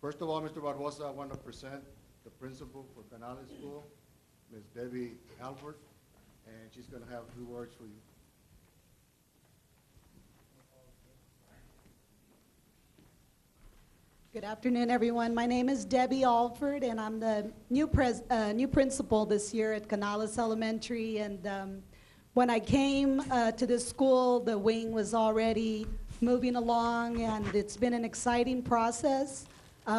First of all, Mr. Barbosa, I want to present the principal for Canales School, Ms. Debbie Alford, and she's going to have a few words for you. Good afternoon, everyone. My name is Debbie Alford, and I'm the new principal this year at Canales Elementary. And when I came to this school, the wing was already moving along, and it's been an exciting process.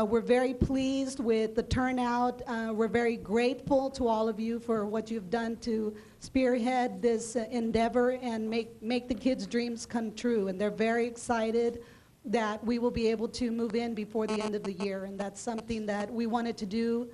We're very pleased with the turnout. We're very grateful to all of you for what you've done to spearhead this endeavor and make the kids' dreams come true. And they're very excited that we will be able to move in before the end of the year, and that's something that we wanted to do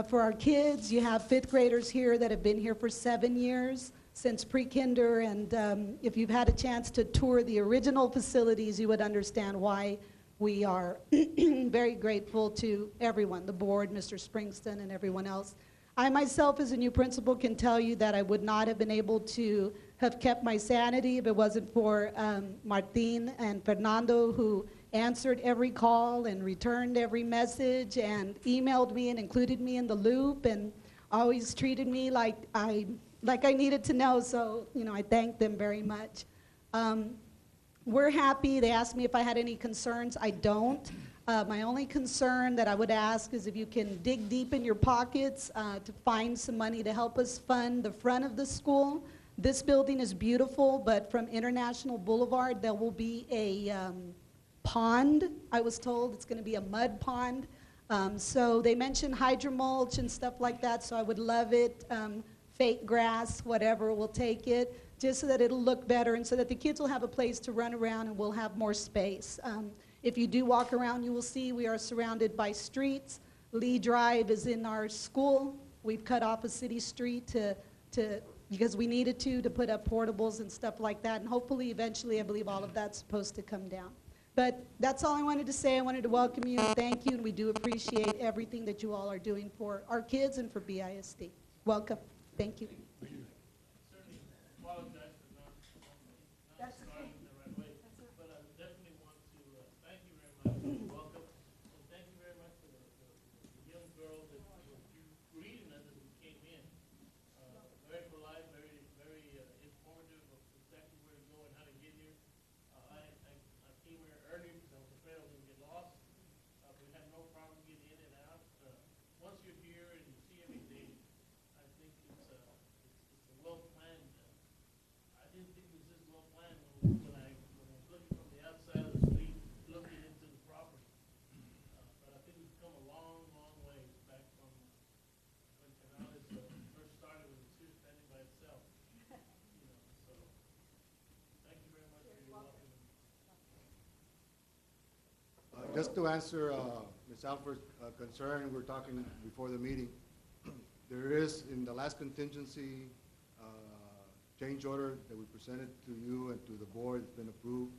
for our kids. You have fifth graders here that have been here for 7 years, since pre-kinder, and if you've had a chance to tour the original facilities, you would understand why we are very grateful to everyone, the board, Mr. Springston, and everyone else. I myself, as a new principal, can tell you that I would not have been able to have kept my sanity if it wasn't for Martin and Fernando, who answered every call and returned every message and emailed me and included me in the loop and always treated me like I needed to know. So, I thank them very much. We're happy. They asked me if I had any concerns. I don't. My only concern that I would ask is if you can dig deep in your pockets to find some money to help us fund the front of the school. This building is beautiful, but from International Boulevard, there will be a pond. I was told it's going to be a mud pond. So they mentioned hydromulch and stuff like that, so I would love it. Fake grass, whatever, we'll take it, just so that it'll look better and so that the kids will have a place to run around and we'll have more space. If you do walk around, you will see we are surrounded by streets. Lee Drive is in our school. We've cut off a city street because we needed to put up portables and stuff like that. And hopefully, eventually, I believe all of that's supposed to come down. But that's all I wanted to say. I wanted to welcome you and thank you. And we do appreciate everything that you all are doing for our kids and for BISD. Welcome. Thank you. Certainly apologize for not starting the right way, but I definitely want to thank you very much for the welcome, and thank you very much for the young girl that was greeting us as we came in. Very polite, very informative of exactly where to go and how to get here. I came here early because I was afraid I was going to get lost. We had no problem getting in and out. Once you're here and you see everything, I think it's a well planned. I didn't think it was this well planned when I was looking from the outside of the street, looking into the property. But I think we've come a long, long way back from when Canales first started with the street standing by itself. So thank you very much for your welcome. Just to answer Ms. Alford's concern, we were talking before the meeting. There is, in the last contingency change order that we presented to you and to the board, it's been approved.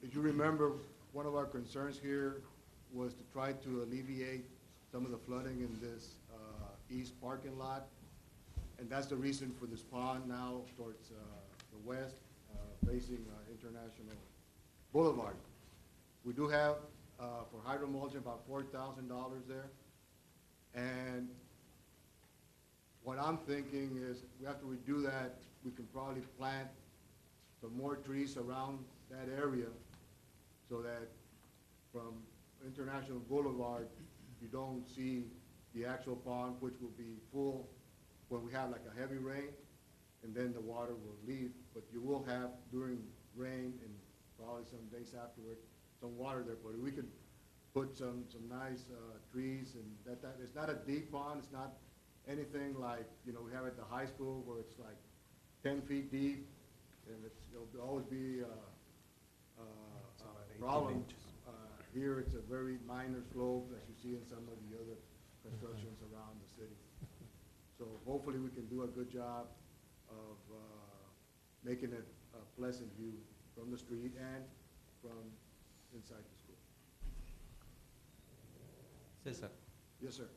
If you remember, one of our concerns here was to try to alleviate some of the flooding in this east parking lot. And that's the reason for this pond now towards the west, facing International Boulevard. We do have, for hydromulching, about $4,000 there. And what I'm thinking is we have to redo that. We can probably plant some more trees around that area so that from International Boulevard, you don't see the actual pond, which will be full when we have like a heavy rain, and then the water will leave. But you will have, during rain and probably some days afterward, some water there. But we could put some nice trees, and that it's not a deep pond. It's not anything like we have at the high school where it's like 10 feet deep, and it'll always be a problem. Here it's a very minor slope, as you see in some of the other constructions around the city. So hopefully we can do a good job of making it a pleasant view from the street and from inside the school. Cesar. Yes, sir.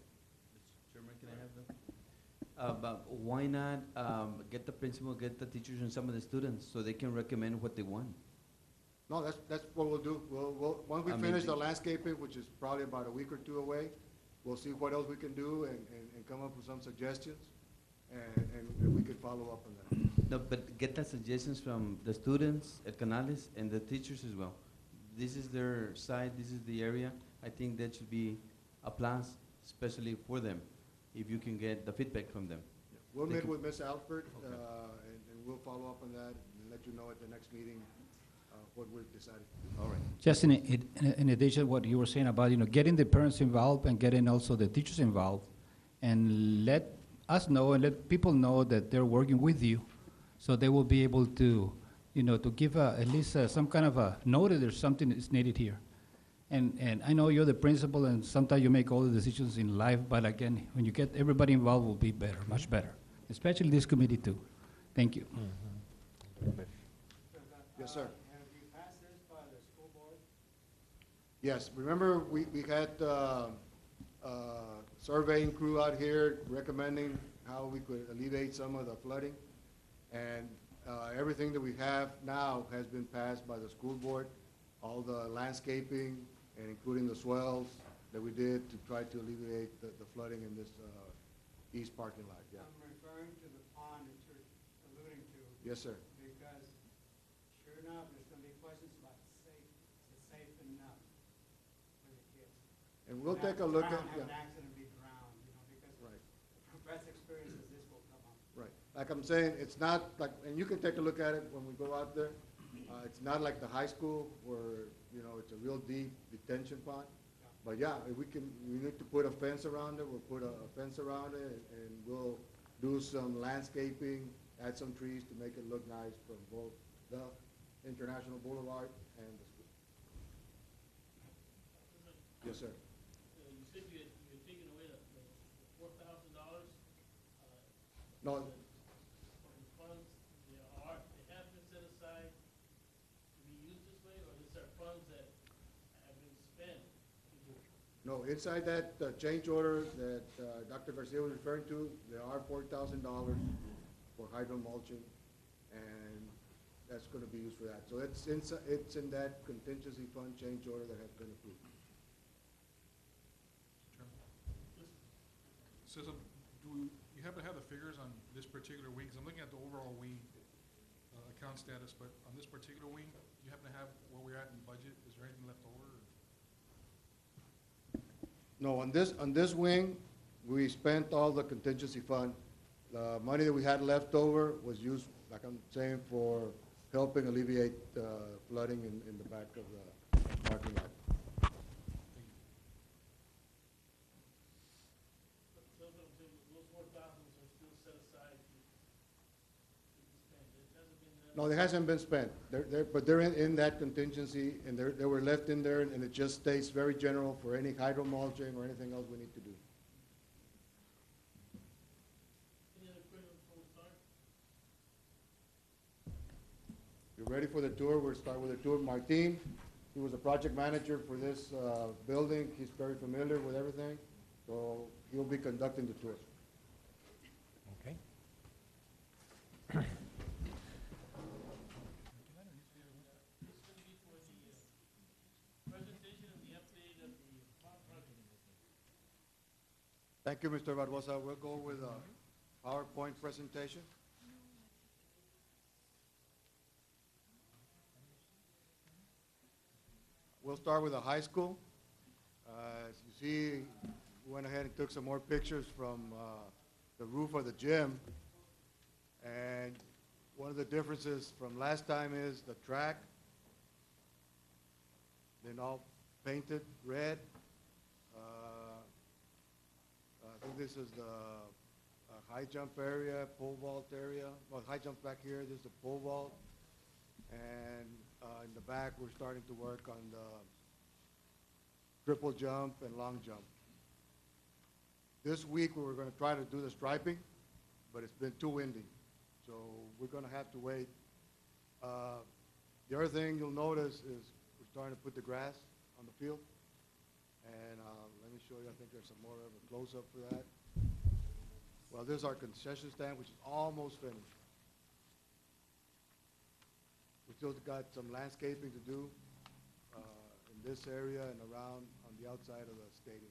Mr. Chairman, can I have that? But why not get the principal, get the teachers and some of the students so they can recommend what they want? No, that's what we'll do. Once we I finish mean, the landscaping, which is probably about a week or two away, we'll see what else we can do and come up with some suggestions, and we can follow up on that. No, but get the suggestions from the students at Canales and the teachers as well. This is their side, this is the area. I think that should be a plus, especially for them, if you can get the feedback from them. We'll They meet can- with Ms. Alford, Okay. and we'll follow up on that and let you know at the next meeting what we've decided. All right. Just in addition, what you were saying about, getting the parents involved and getting also the teachers involved, and let us know and let people know that they're working with you, so they will be able to, to give at least some kind of a notice there's something that's needed here. And I know you're the principal, and sometimes you make all the decisions in life, but again, when you get everybody involved, will be better, much better, especially this committee too. Thank you. Yes, sir. Have you passed this by the school board? Yes, remember, we had surveying crew out here recommending how we could alleviate some of the flooding. And everything that we have now has been passed by the school board, all the landscaping and including the swells that we did to try to alleviate the flooding in this east parking lot, yeah. I'm referring to the pond that you're alluding to, Yes, sir. because sure enough, there's gonna be questions about safe, is it safe enough for the kids? And we'll take a look at, Have an yeah, accident, be drowned, because right. from past experiences, this will come up. Right. Like I'm saying, it's not like, and you can take a look at it when we go out there. It's not like the high school where, it's a real deep detention pond. But yeah, if we need to put a fence around it, we'll put a fence around it, and we'll do some landscaping, add some trees to make it look nice from both the International Boulevard and the school. Yes, sir. You said you're taking away the $4,000, No, from the funds, they have been set aside to be used this way, or these are funds that have been spent? no, inside that change order that Dr. Garcia was referring to, there are $4,000 for hydro mulching, and that's gonna be used for that. So it's in that contingency fund change order that has been approved. So, do you happen to have the figures on this particular wing? Because I'm looking at the overall wing account status, but on this particular wing, do you happen to have where we're at in budget? Is there anything left over? No, on this wing, we spent all the contingency fund. The money that we had left over was used, like I'm saying, for helping alleviate flooding in the back of the parking lot. So those 4,000 are still set aside to be spent. It hasn't been done. No, it hasn't been spent. But they're in that contingency, and they were left in there, and it just stays very general for any hydro mulching or anything else we need to do. Any other questions before we start? You're ready for the tour? We'll start with the tour. Martin, he was a project manager for this building. He's very familiar with everything, so he'll be conducting the tour. Okay. This is going to be for the presentation and the update of the pond project. Thank you, Mr. Barbosa. We'll go with a PowerPoint presentation. We'll start with the high school. As you see, we went ahead and took some more pictures from the roof of the gym. And one of the differences from last time is the track. They're all painted red. I think this is the high jump area, pole vault area. Well, high jump back here, this is the pole vault. And in the back, we're starting to work on the triple jump and long jump. This week, we were going to try to do the striping, but it's been too windy. So we're going to have to wait. The other thing you'll notice is we're starting to put the grass on the field. And let me show you, I think there's some more of a close-up for that. Well, this is our concession stand, which is almost finished. We still got some landscaping to do in this area and around on the outside of the stadium.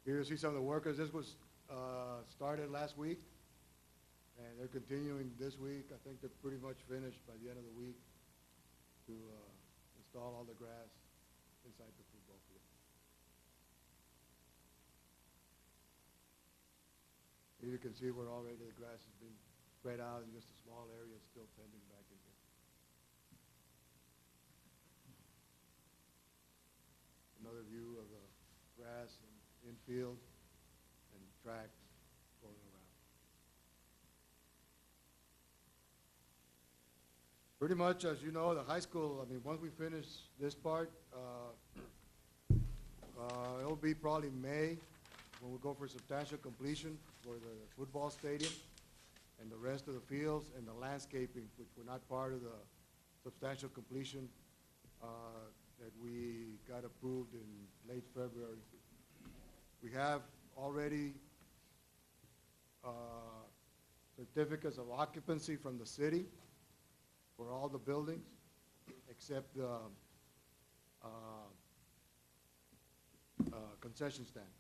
Here you see some of the workers. This was started last week, and they're continuing this week. I think they're pretty much finished by the end of the week to install all the grass inside the football field. Here you can see where already the grass has been spread out and just a small area is still pending back in here. Another view of the grass and infield and tracks going around. Pretty much, as you know, the high school, I mean, once we finish this part, it'll be probably May when we go for substantial completion for the football stadium and the rest of the fields and the landscaping, which were not part of the substantial completion that we got approved in late February. We have already certificates of occupancy from the city for all the buildings except the concession stand.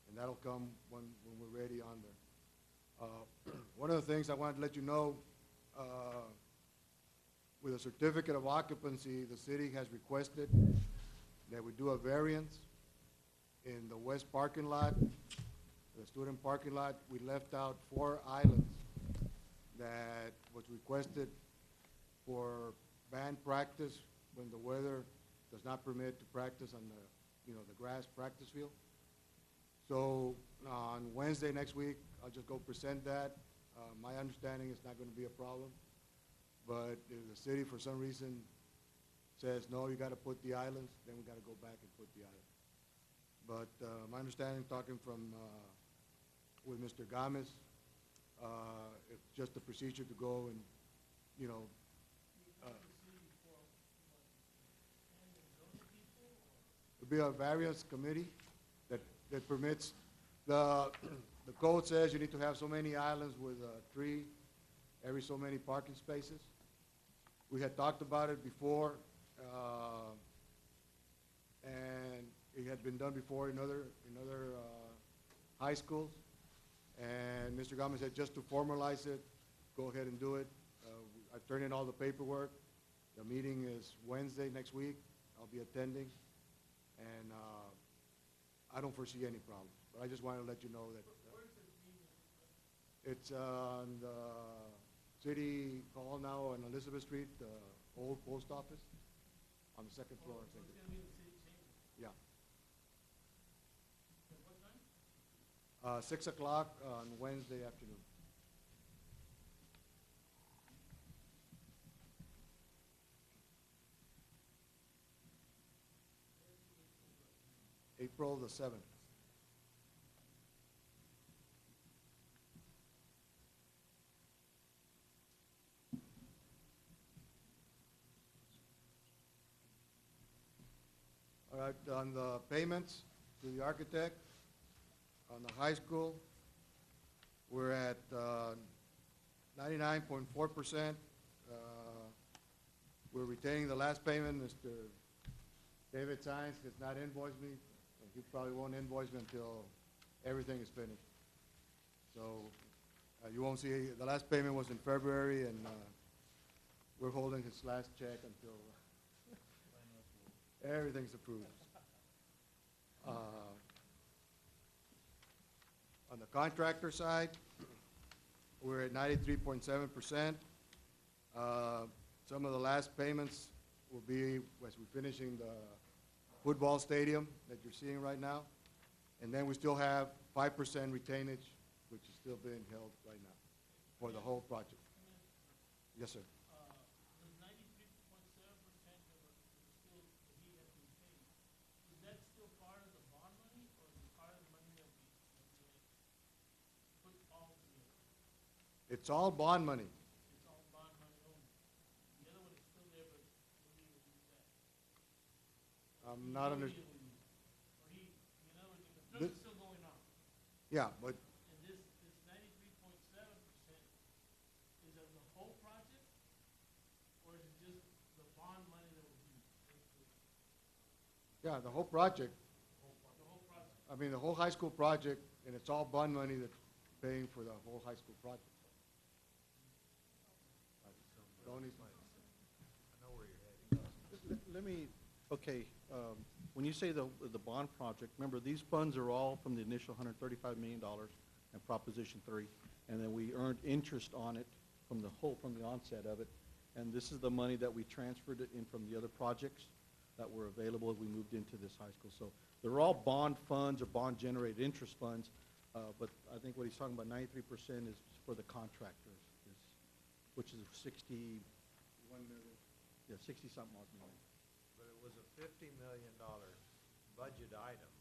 And that'll come when we're ready on there. One of the things I wanted to let you know, with a certificate of occupancy, the city has requested that we do a variance in the west parking lot, the student parking lot. We left out 4 islands that was requested for band practice when the weather does not permit to practice on the grass practice field. So on Wednesday next week, I'll just go present that. My understanding is not going to be a problem. But if the city, for some reason, says, no, you got to put the islands, then we got to go back and put the islands. But my understanding, talking from with Mr. Gomez, it's just a procedure to go and, it'll be a variance committee that permits, the code says you need to have so many islands with a tree every so many parking spaces. We had talked about it before, and it had been done before in other high schools. And Mr. Gomez said just to formalize it, go ahead and do it. I turned in all the paperwork. The meeting is Wednesday next week. I'll be attending, and I don't foresee any problems. But I just wanted to let you know that it's on the City Hall now on Elizabeth Street, the old post office, on the second floor. So it's going to be in the city chamber? Yeah. At what time? 6 o'clock on Wednesday afternoon. April the 7th. All right, on the payments to the architect, on the high school, we're at 99.4%. We're retaining the last payment. Mr. David Sines has not invoiced me, and he probably won't invoice me until everything is finished. So you won't see, the last payment was in February, and we're holding his last check until everything's approved. On the contractor side, we're at 93.7%. Some of the last payments will be as we're finishing the football stadium that you're seeing right now. And then we still have 5% retainage, which is still being held right now for the whole project. Yes, sir. The 93.7% that still that he has been paid, is that still part of the bond money, or is it part of the money that we put all together? It's all bond money. It's all bond money only. The other one is still there, but we'll leave it with that. I'm not under, Or he, in other words, the construction's still going on. yeah, but And this 93.7% is of the whole Yeah, the whole project. The whole project. I mean, the whole high school project, and it's all bond money that's paying for the whole high school project. Tony's- Let me, okay, when you say the bond project, remember, these funds are all from the initial $135 million and Proposition 3, and then we earned interest on it from the onset of it, and this is the money that we transferred it in from the other projects that were available as we moved into this high school. So they're all bond funds or bond-generated interest funds, but I think what he's talking about, 93% is for the contractors, which is 60, 60-something odd million. But it was a $50 million budget item,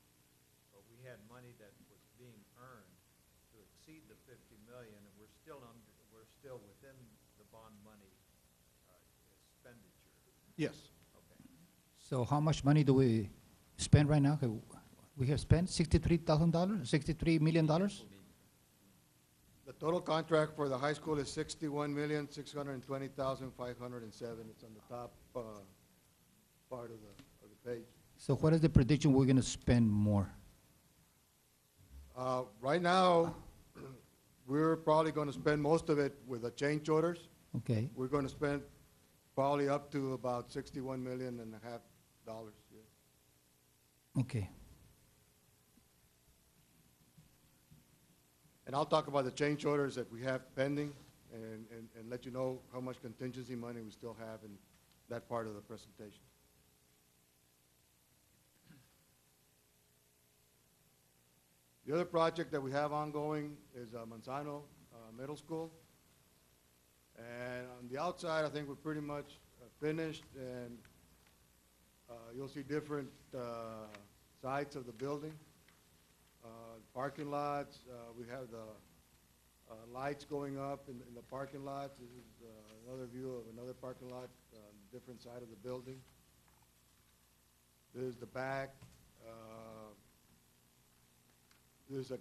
but we had money that was being earned to exceed the 50 million, and we're still within the bond money expenditure. Yes. Okay. So how much money do we spend right now? We have spent $63,000, $63 million? The total contract for the high school is $61,620,507. It's on the top part of the page. So what is the prediction we're going to spend more? Right now, we're probably going to spend most of it with the change orders. Okay. We're going to spend probably up to about $61.5 million. Yeah. Okay. And I'll talk about the change orders that we have pending and let you know how much contingency money we still have in that part of the presentation. The other project that we have ongoing is Manzano Middle School. And on the outside, I think we're pretty much finished, and you'll see different sides of the building. Parking lots, we have the lights going up in the parking lots. This is another view of another parking lot on a different side of the building. This is the back. There's a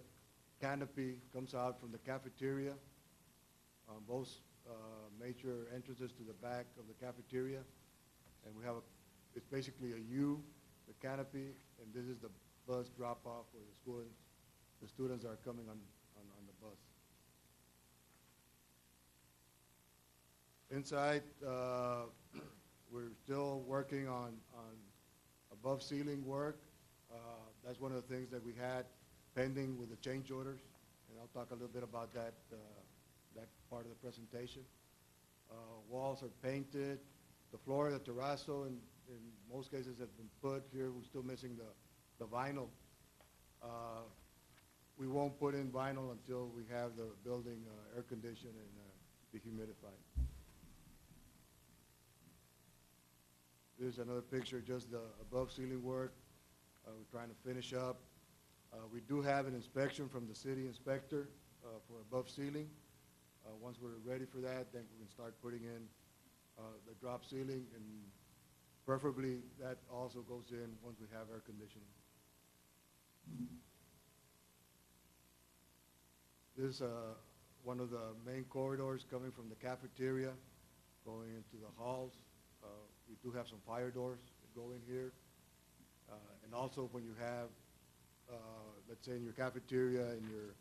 canopy comes out from the cafeteria on both major entrances to the back of the cafeteria. And we have it's basically a U, the canopy, and this is the bus drop-off for the students that are coming on the bus. Inside, we're still working on above ceiling work. That's one of the things that we had pending with the change orders, and I'll talk a little bit about that part of the presentation. Walls are painted. The floor of the terrazzo in most cases has been put. Here we're still missing the vinyl. We won't put in vinyl until we have the building air conditioned and dehumidified. There's another picture, just the above ceiling work. We're trying to finish up. We do have an inspection from the city inspector for above ceiling. Once we're ready for that, then we can start putting in the drop ceiling, and preferably that also goes in once we have air conditioning. This is one of the main corridors coming from the cafeteria, going into the halls. We do have some fire doors that go in here. And also when you have, let's say in your cafeteria, in your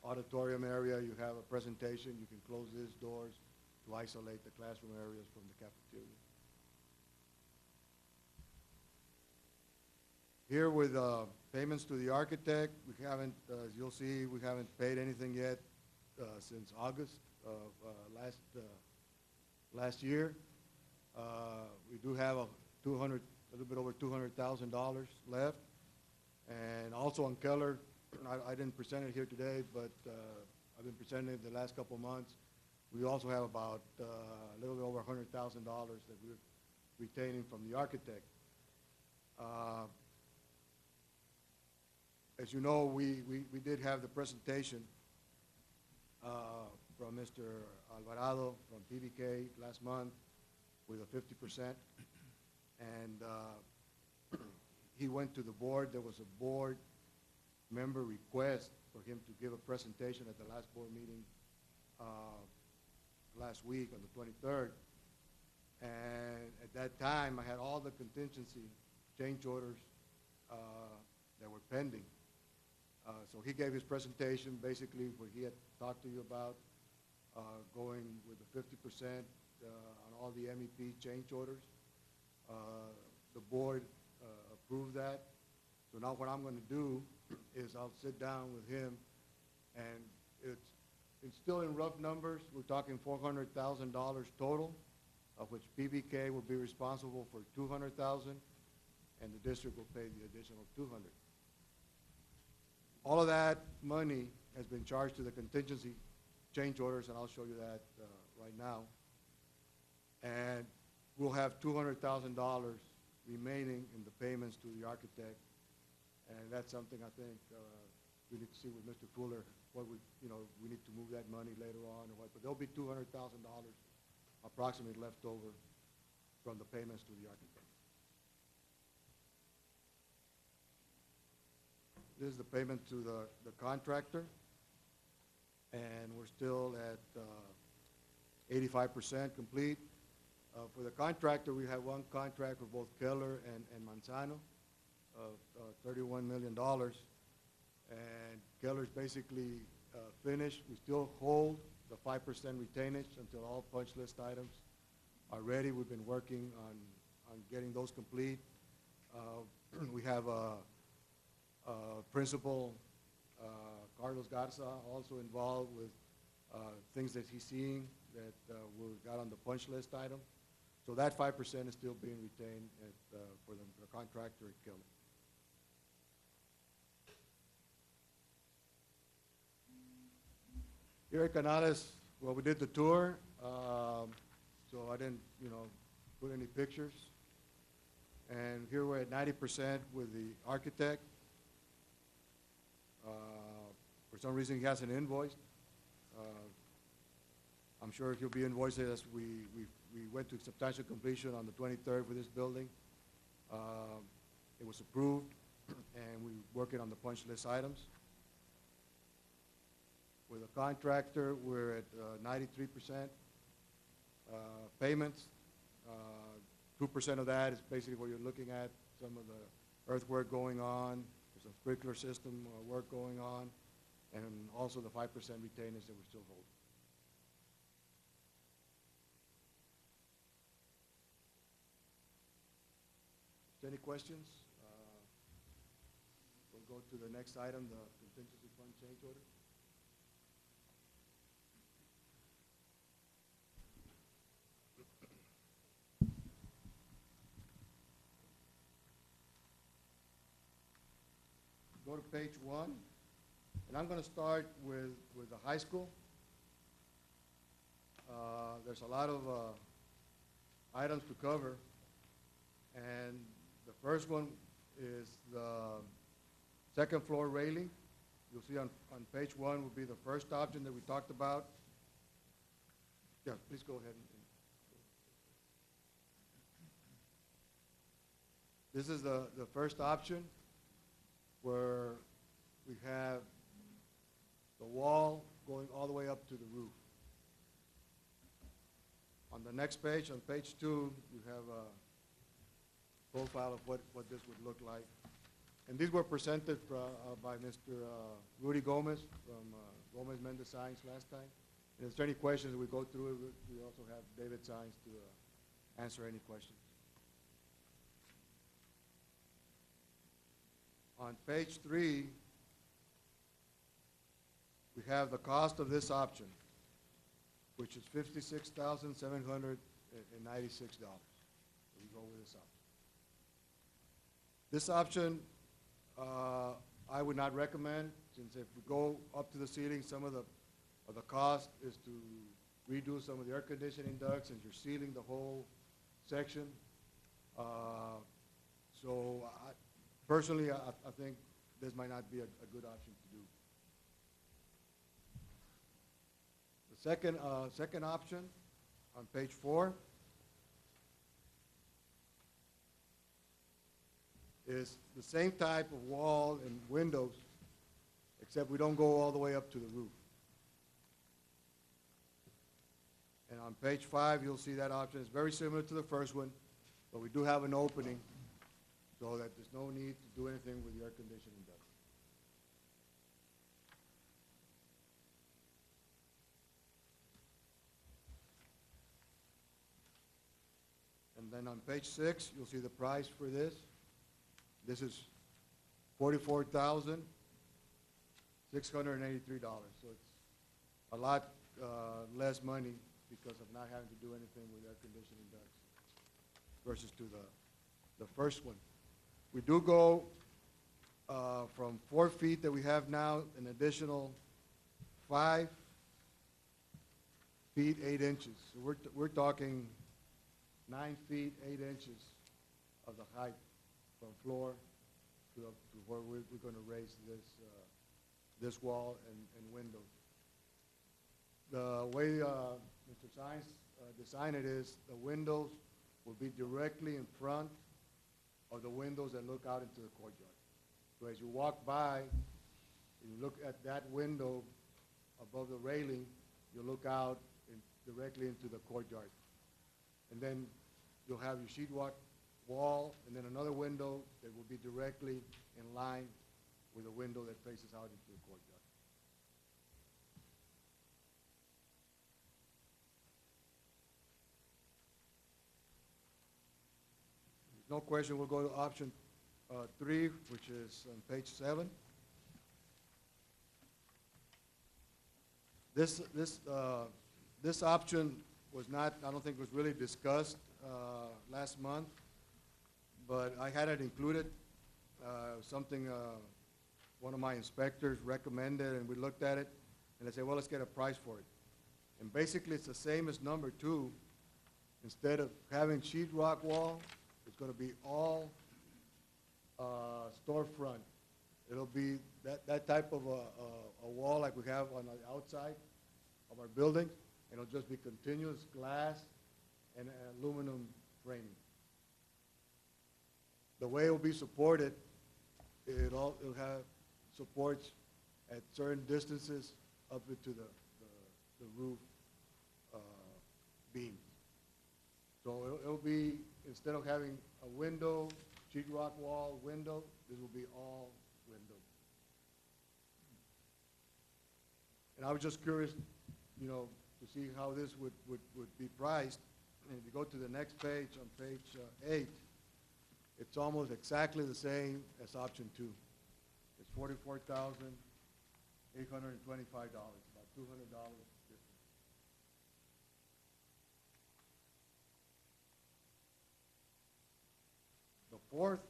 auditorium area, you have a presentation, you can close these doors to isolate the classroom areas from the cafeteria. Here with payments to the architect, we haven't, as you'll see, we haven't paid anything yet since August of last year. We do have a little bit over $200,000 left. And also on Keller, I didn't present it here today, but I've been presenting it the last couple of months. We also have about a little bit over $100,000 that we're retaining from the architect. As you know, we did have the presentation from Mr. Alvarado from PBK last month with a 50%. And he went to the board. There was a board member request for him to give a presentation at the last board meeting last week on the 23rd. And at that time, I had all the contingency change orders that were pending. So he gave his presentation, basically what he had talked to you about, going with the 50% on all the MEP change orders. The board approved that. So now what I'm going to do is I'll sit down with him, and it's still in rough numbers. We're talking $400,000 total, of which PBK will be responsible for $200,000, and the district will pay the additional $200,000. All of that money has been charged to the contingency change orders, and I'll show you that right now. And we'll have $200,000 remaining in the payments to the architect, and that's something I think we need to see with Mr. Fuller, what we need to move that money later on or what, but there'll be $200,000 approximately left over from the payments to the architect. This is the payment to the contractor, and we're still at 85% complete. For the contractor, we have one contract for both Keller and Manzano of $31 million, and Keller's basically finished. We still hold the 5% retainage until all punch list items are ready. We've been working on getting those complete. We have Principal Carlos Garza also involved with things that he's seeing that we got on the punch list item. So that 5% is still being retained for the contractor at Keller. Here at Canales, well, we did the tour, so I didn't, put any pictures. And here we're at 90% with the architect. For some reason, he hasn't invoiced. I'm sure he'll be invoiced as we went to substantial completion on the 23rd for this building. It was approved, and we're working on the punch list items. With the contractor, we're at 93% payments. 2% of that is basically what you're looking at, some of the earthwork going on, there's some sprinkler system work going on, and also the 5% retainers that we're still holding. Any questions? We'll go to the next item, the contingency fund change order. Go to page 1, and I'm going to start with the high school. There's a lot of items to cover, and the first one is the second floor railing. You'll see on page 1 will be the first option that we talked about. Yeah, please go ahead. This is the first option, where we have the wall going all the way up to the roof. On the next page, on page 2, you have a profile of what this would look like. And these were presented by Mr. Rudy Gomez from Gomez Mendez Science last time. And if there's any questions, we go through it. We also have David Science to answer any questions. On page 3, we have the cost of this option, which is $56,796. We go with this option. This option, I would not recommend, since if we go up to the ceiling, some of the cost is to redo some of the air conditioning ducts, and you're sealing the whole section. So personally, I think this might not be a good option to do. The second option on page 4 is the same type of wall and windows, except we don't go all the way up to the roof. And on page 5, you'll see that option is very similar to the first one, but we do have an opening so that there's no need to do anything with the air conditioning ducts. And then on page 6, you'll see the price for this. This is $44,683. So it's a lot less money because of not having to do anything with air conditioning ducts versus to the first one. We do go from 4 feet that we have now, an additional 5 feet 8 inches. So we're talking 9 feet 8 inches of the height from floor to where we're going to raise this wall and windows. The way Mr. Science designed it is the windows will be directly in front of the windows that look out into the courtyard. So as you walk by, and you look at that window above the railing, you look out directly into the courtyard. And then you'll have your sheetrock wall, and then another window that will be directly in line with the window that faces out into the courtyard. No question, we'll go to option 3, which is on page 7. This option was not, I don't think was really discussed last month, but I had it included, something one of my inspectors recommended, and we looked at it, and they said, well, let's get a price for it. And basically, it's the same as number 2. Instead of having sheetrock wall, it's going to be all storefront. It'll be that type of a wall like we have on the outside of our building. It'll just be continuous glass and aluminum framing. The way it will be supported, it'll have supports at certain distances up into the roof beam. So it'll be, instead of having a window, sheetrock wall, window, this will be all window. And I was just curious, you know, to see how this would be priced. And if you go to the next page, on page 8, it's almost exactly the same as option 2. It's $44,825, about $200 different. The 4th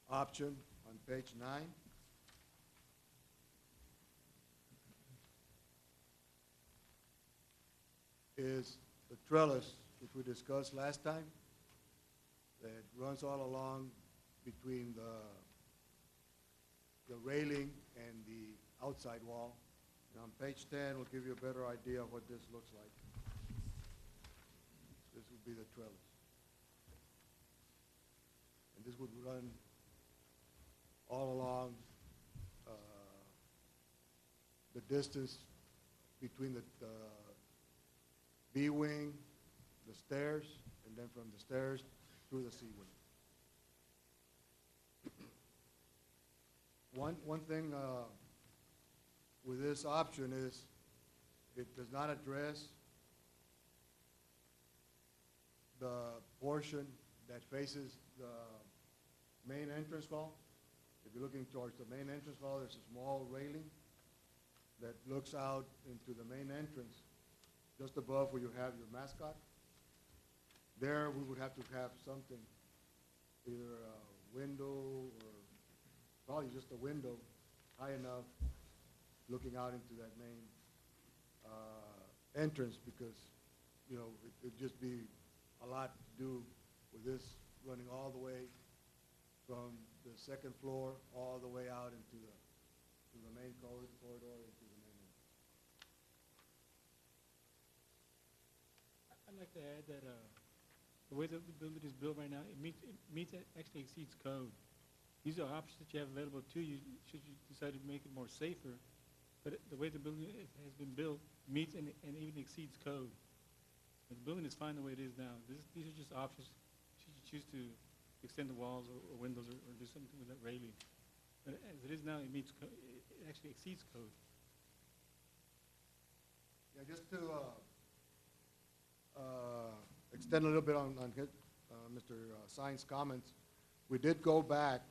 option on page 9 is the trellis, which we discussed last time, that runs all along between the railing and the outside wall. And on page 10, we'll give you a better idea of what this looks like. This would be the trellis. And this would run all along the distance between the B wing, the stairs, and then from the stairs through the C wing. One thing with this option is it does not address the portion that faces the main entrance hall. If you're looking towards the main entrance hall, there's a small railing that looks out into the main entrance, just above where you have your mascot. There, we would have to have something, either a window or probably just a window high enough looking out into that main entrance, because, you know, it'd just be a lot to do with this running all the way from the 2nd floor all the way out into the main corridor into the main entrance. I'd like to add that the way that the building is built right now, it actually exceeds code. These are options that you have available to you should you decide to make it more safer. But the way the building has been built meets and even exceeds code. The building is fine the way it is now. These are just options should you choose to extend the walls or windows or do something with that railing. But as it is now, it meets, it actually exceeds code. Yeah, just to extend a little bit on Mr. Sines' comments, we did go back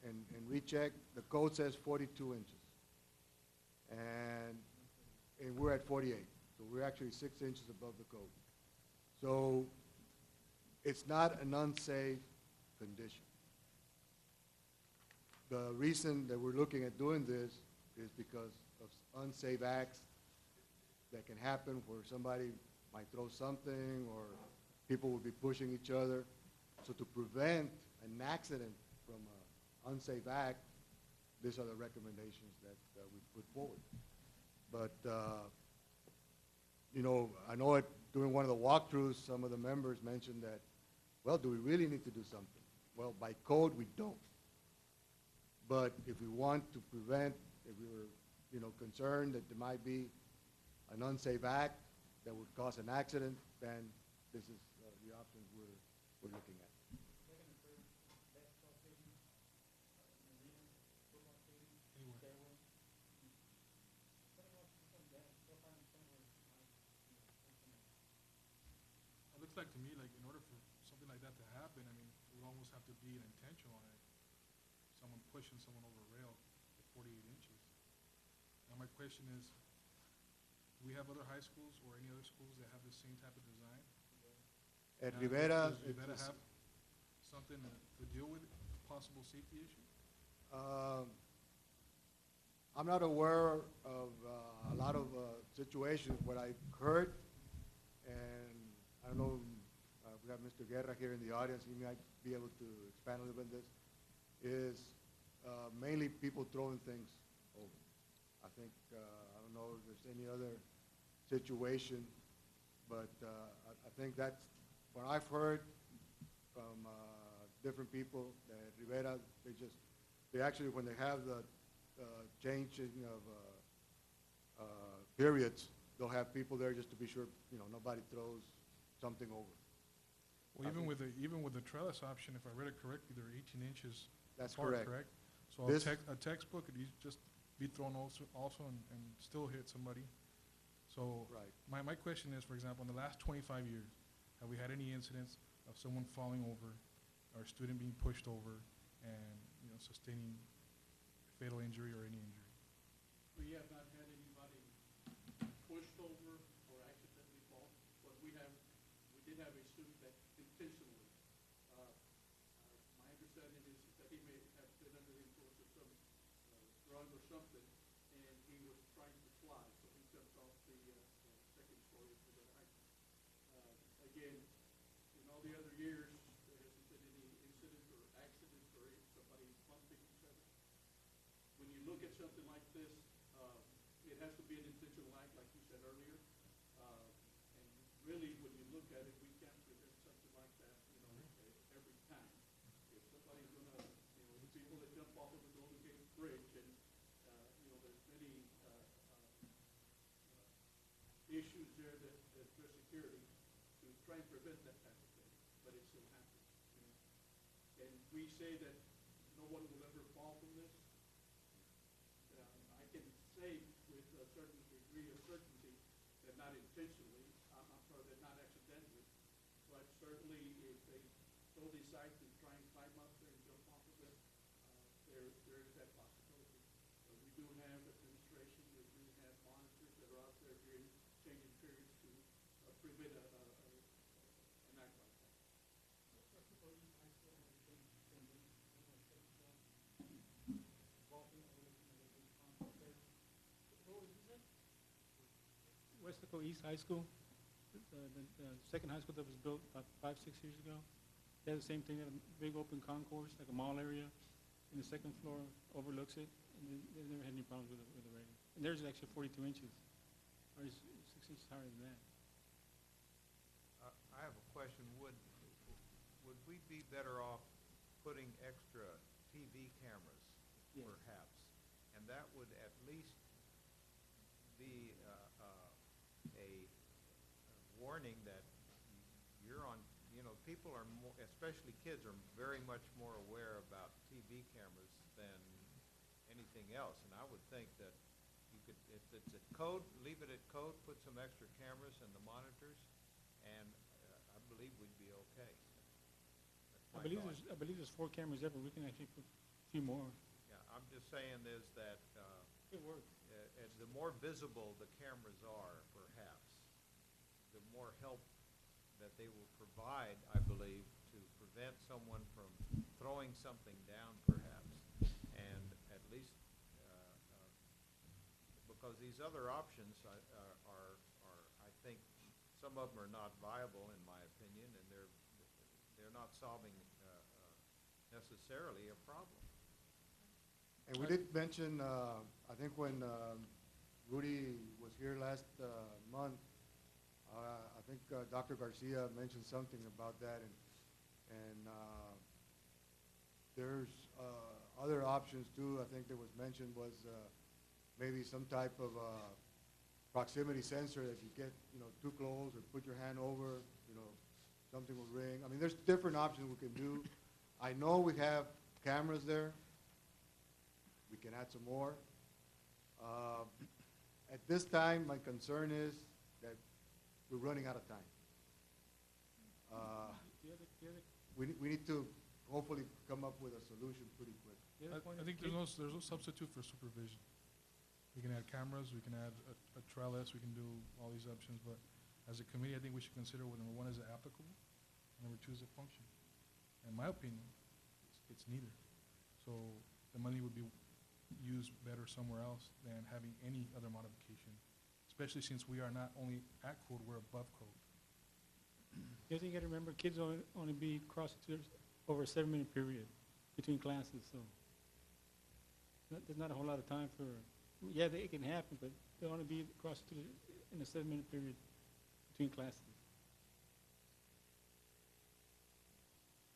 and recheck. The code says 42 inches. And we're at 48. So we're actually 6 inches above the code. So it's not an unsafe condition. The reason that we're looking at doing this is because of unsafe acts that can happen where somebody might throw something or people will be pushing each other. So to prevent an accident from an unsafe act, these are the recommendations that we put forward. But, you know, I know during one of the walkthroughs, some of the members mentioned that, well, do we really need to do something? Well, by code, we don't. But if we want to prevent, if we were, you know, concerned that there might be an unsafe act that would cause an accident, then this is the options we're looking at. It looks like to me, like, in order for something like that to happen, I mean, it would almost have to be an intentional on it. Someone pushing someone over a rail at 48 inches. Now, my question is, do we have other high schools or any other schools that have the same type of design? At Now, Rivera, does Rivera have something to deal with a possible safety issue? I'm not aware of a lot of situations. What I've heard, and I don't know, we have Mr. Guerra here in the audience, he might be able to expand a little bit on this, is mainly people throwing things over. I think, I don't know if there's any other situation, but I think that's what I've heard from different people that Rivera, they actually, when they have the changing of periods, they'll have people there just to be sure, you know, nobody throws something over. Well, even with the trellis option, if I read it correctly, they're 18 inches That's apart, correct. So a textbook could just be thrown also and still hit somebody. So Right. my question is, for example, in the last 25 years, have we had any incidents of someone falling over or a student being pushed over and, you know, sustaining fatal injury or any injury? We have not had anybody pushed over or accidentally fall, but we did have a student that intentionally, my understanding is that he may have been under the influence of some drug or something, and he was trying to fly, so he jumped off the second story of the height. Again, in all the other years, there hasn't been any incident or accident or somebody bumping each other. When you look at something like this, it has to be an intentional act, like you said earlier. And really, when you look at it, we can't prevent something like that, you know, every time. If somebody's gonna, you know, the people that jump off of the Golden Gate Bridge, and you know, there's many issues there that address security to try and prevent that type of thing, but it still happens. You know? And we say that no one will ever fall from this. I can say with a certain degree of certainty that not intentionally, I'm sorry, that not accidentally, but certainly if they so decide to try and climb up there and jump off of it, there is that possibility. We do have administration, we do have monitors that are out there during changing periods to prevent an act like that. Westaco East High School, the second high school that was built about 5, 6 years ago, they have the same thing, they have a big open concourse, like a mall area, and the second floor overlooks it, and they've never had any problems with the rating. And theirs is actually 42 inches, or is 6 inches higher than that. I have a question. Would we be better off putting extra TV cameras, Yes. perhaps? And that would at least be a warning that you're on, you you know, people are more, especially kids, are very much more aware about TV cameras than anything else. And I would think that you could, if it's at code, leave it at code, put some extra cameras in the monitors, and I believe we'd be okay. That's my thought. I believe there's 4 cameras there, but we can actually put a few more. Yeah, I'm just saying is that It works. the more visible the cameras are, perhaps, the more help that they will provide, I believe, to prevent someone from throwing something down, perhaps. And at least, because these other options are, I think, some of them are not viable, in my opinion, and they're not solving necessarily a problem. And we did mention, I think when Rudy was here last month, I think Dr. Garcia mentioned something about that, and there's other options too. I think that was mentioned was maybe some type of proximity sensor that you get, you know, too close or put your hand over, you know, something will ring. I mean, there's different options we can do. I know we have cameras there. We can add some more. At this time, my concern is that we're running out of time. We need to hopefully come up with a solution pretty quick. I think there's no substitute for supervision. We can add cameras, we can add a trellis, we can do all these options, but as a committee, I think we should consider what number 1 is it applicable, and number 2 is it function. In my opinion, it's neither. So the money would be used better somewhere else than having any other modification, especially since we are not only at code, we're above code. The other thing you gotta remember, kids only be crossing over a 7-minute period between classes, so there's not a whole lot of time for, yeah, it can happen, but they'll only be crossing in a 7-minute period between classes.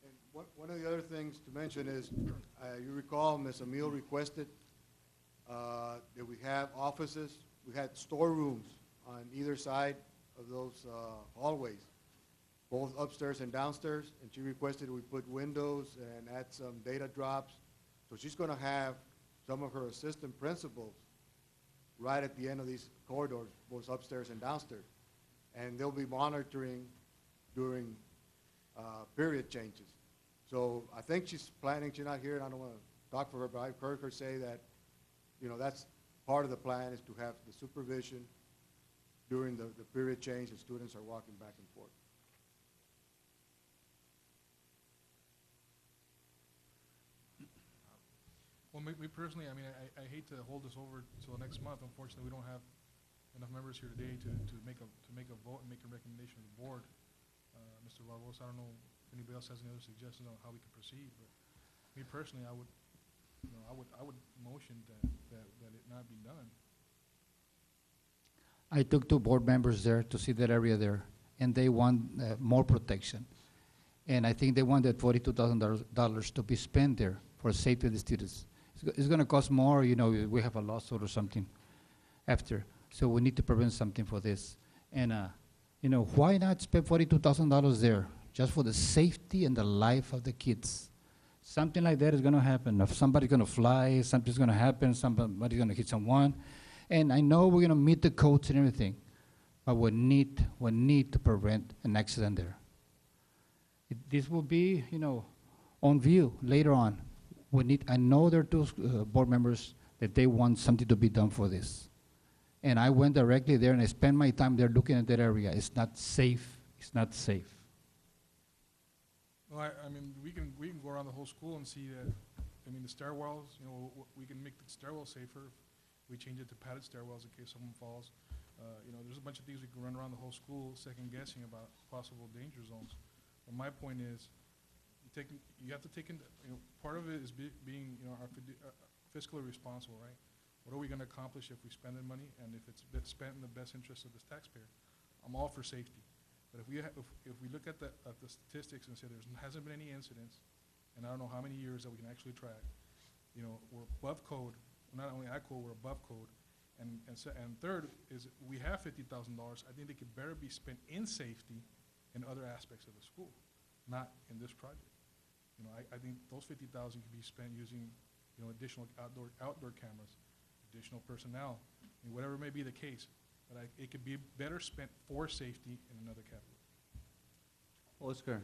And one of the other things to mention is, you recall Ms. Emile requested that we have offices. We had storerooms on either side of those hallways, both upstairs and downstairs, and she requested we put windows and add some data drops. So she's going to have some of her assistant principals right at the end of these corridors, both upstairs and downstairs. And they'll be monitoring during period changes. So I think she's planning, she's not here, and I don't want to talk for her, but I've heard her say that, you know, that's part of the plan is to have the supervision during the period change and students are walking back and forth. Well, me personally, I mean, I hate to hold this over till next month. Unfortunately, we don't have enough members here today to make a vote and make a recommendation to the board. Mr. Barbosa, I don't know if anybody else has any other suggestions on how we can proceed, but me personally, I would, you know, I would motion that it not be done. I took 2 board members there to see that area there, and they want more protection. And I think they want that $42,000 to be spent there for safety of the students. It's going to cost more, you know, we have a lawsuit or something after. So we need to prevent something for this. And, you know, why not spend $42,000 there just for the safety and the life of the kids? Something like that is going to happen. If somebody's going to fly, something's going to happen, somebody's going to hit someone. And I know we're going to meet the codes and everything, but we need to prevent an accident there. This will be, you know, on view later on. I know there are 2 board members that they want something to be done for this. And I went directly there and I spent my time there looking at that area. It's not safe. It's not safe. Well, I mean, we can go around the whole school and see that, I mean, the stairwells, you know, we can make the stairwell safer. We change it to padded stairwells in case someone falls. You know, there's a bunch of things we can run around the whole school second guessing about possible danger zones. But my point is, you have to take into, you know, part of it is being, you know, fiscally responsible, right? What are we going to accomplish if we spend the money and if it's spent in the best interest of this taxpayer? I'm all for safety. But if we look at the statistics and say there hasn't been any incidents, and I don't know how many years that we can actually track, you know, we're above code. Not only at code, we're above code. And third is we have $50,000. I think they could better be spent in safety in other aspects of the school. not in this project. You know, I think those 50,000 could be spent using, you know, additional outdoor cameras, additional personnel, and whatever may be the case. But it could be better spent for safety in another category. Oscar,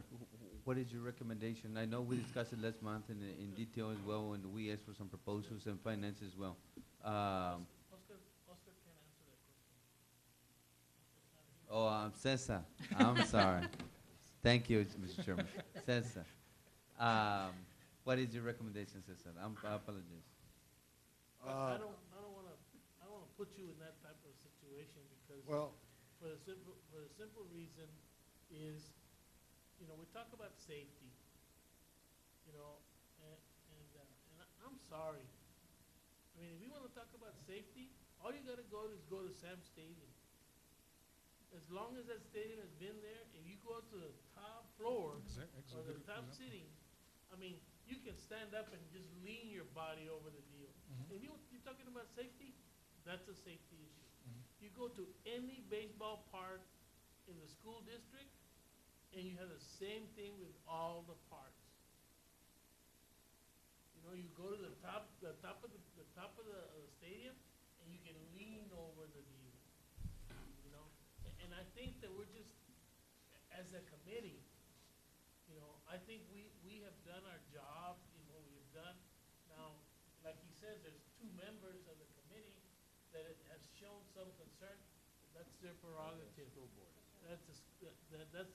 what is your recommendation? I know we discussed it last month in detail as well, and we asked for some proposals and finance as well. Oscar can't answer that question. Oh, Cesar, I'm sorry. Thank you, Mr. Chairman. Cesar, what is your recommendation, Cesar? I apologize. I don't wanna put you in that type of situation because Well, for the simple reason is, you know, we talk about safety, you know, and I'm sorry. I mean, if you wanna talk about safety, all you gotta go to Sam Stadium. As long as that stadium has been there, if you go to the top floor or the top sitting, I mean, you can stand up and just lean your body over the deal. If you're talking about safety, that's a safety issue. You go to any baseball park in the school district, and you have the same thing with all the parks. You know, you go to the top of the stadium, and you can lean over the deal. You know, and I think that we're just, as a committee, you know, I think we have done our job in what we have done. Now, like he says, there's two members of the committee that has shown some concern. That's their prerogative. That's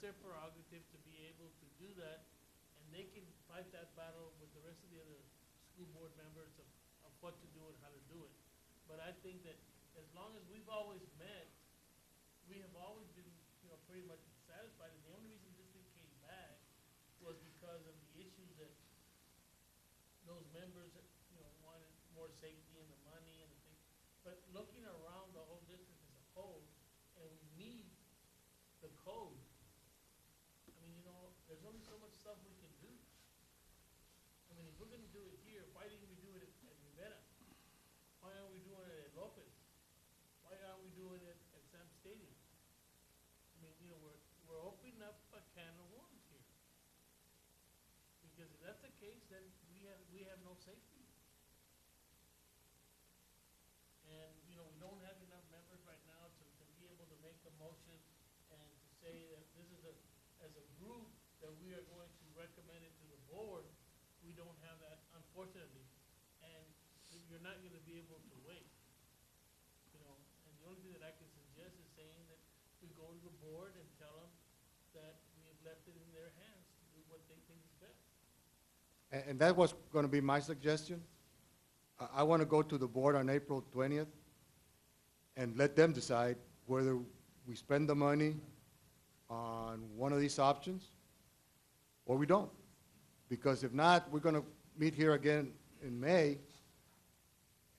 their prerogative to be able to do that, and they can fight that battle with the rest of the other school board members of what to do and how to do it. But I think that as long as we've always met, we have always been, you know, pretty much satisfied. And the only reason this thing came back was because of the issues that those members, you know, wanted more safety and the money and the thing. But looking around the whole district as a whole, and we need the code. I mean, you know, there's only so much stuff we can do. I mean, if we're gonna do it here, why didn't we do it at Rivera? Why aren't we doing it at Lopez? Why aren't we doing it at Sam Stadium? I mean, you know, we're opening up a can of worms here. Because if that's the case, then we have no safety. And, you know, we don't have enough members right now to be able to make a motion and to say that this is as a group that we are going to recommend it to the board. We don't have that, unfortunately. And you're not gonna be able to wait. You know, and the only thing that I can suggest is saying that we go to the board and tell them that we have left it in their hands to do what they think is best. and that was going to be my suggestion. I want to go to the board on April 20th and let them decide whether we spend the money on one of these options or we don't. Because if not, we're going to meet here again in May,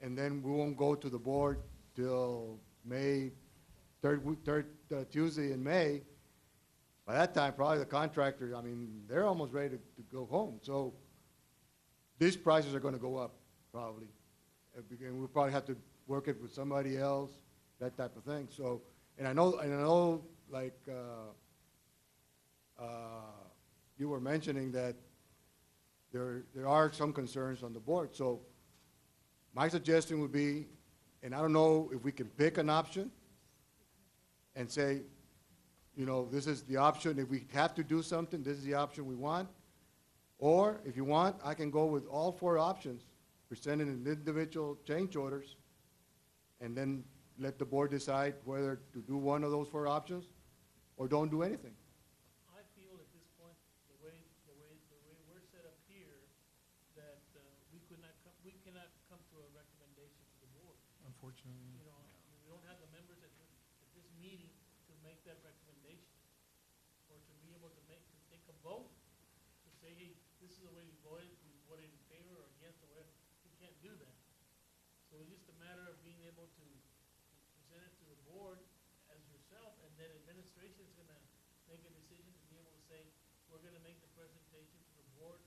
and then we won't go to the board till May, third Tuesday in May. By that time, probably the contractor, I mean, they're almost ready to go home. So these prices are going to go up, probably. And we'll probably have to work it with somebody else, that type of thing. So, and I know, like you were mentioning that there are some concerns on the board. So my suggestion would be, and I don't know if we can pick an option and say, you know, this is the option. If we have to do something, this is the option we want. Or if you want, I can go with all four options, presented in individual change orders, and then let the board decide whether to do one of those four options or don't do anything. I feel at this point, the way we're set up here, that we cannot come to a recommendation to the board. Unfortunately. You know, we don't have the members at this meeting to make that recommendation, or to be able to take a vote, to say, hey, this is the way we voted in favor or against, or whatever. We can't do that. So it's just a matter of being able to present it to the board as yourself, and then administration is gonna make a decision to be able to say, we're gonna make the presentation to the board,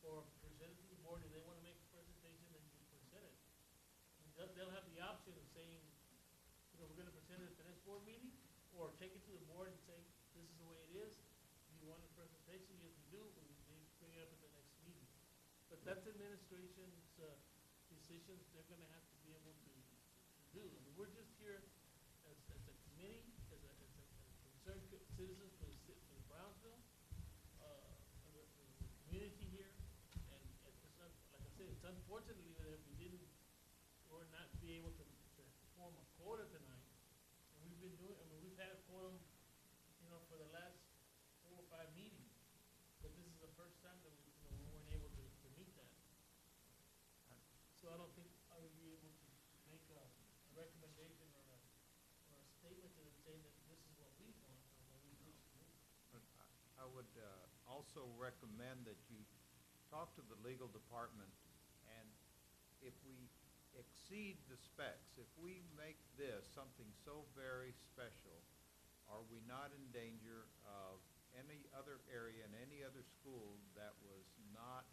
or present it to the board. If they wanna make a presentation, then you present it. And they'll have the option of saying, you know, we're gonna present it at the next board meeting, or take it to the board and say, this is the way it is. Do you want a presentation? Yes, we do, we bring it up at the next meeting. But that's administration's decisions, they're gonna have to be able to do. I mean, we're just here as a committee, as concerned citizens for the Brownsville, and the community here. And it's not, like I said, it's unfortunately that we didn't, or not be able to form a quota tonight. And we've been doing, I mean, we've had a quorum, you know, for the last 4 or 5 meetings. But this is the first time that we, you know, we weren't able to meet that. So I don't think I would be able to make a recommendation or a statement to them saying that this is what we want or what we wish to do. But I would also recommend that you talk to the legal department, and if we exceed the specs, if we make this something so very special, are we not in danger of any other area and any other school that was not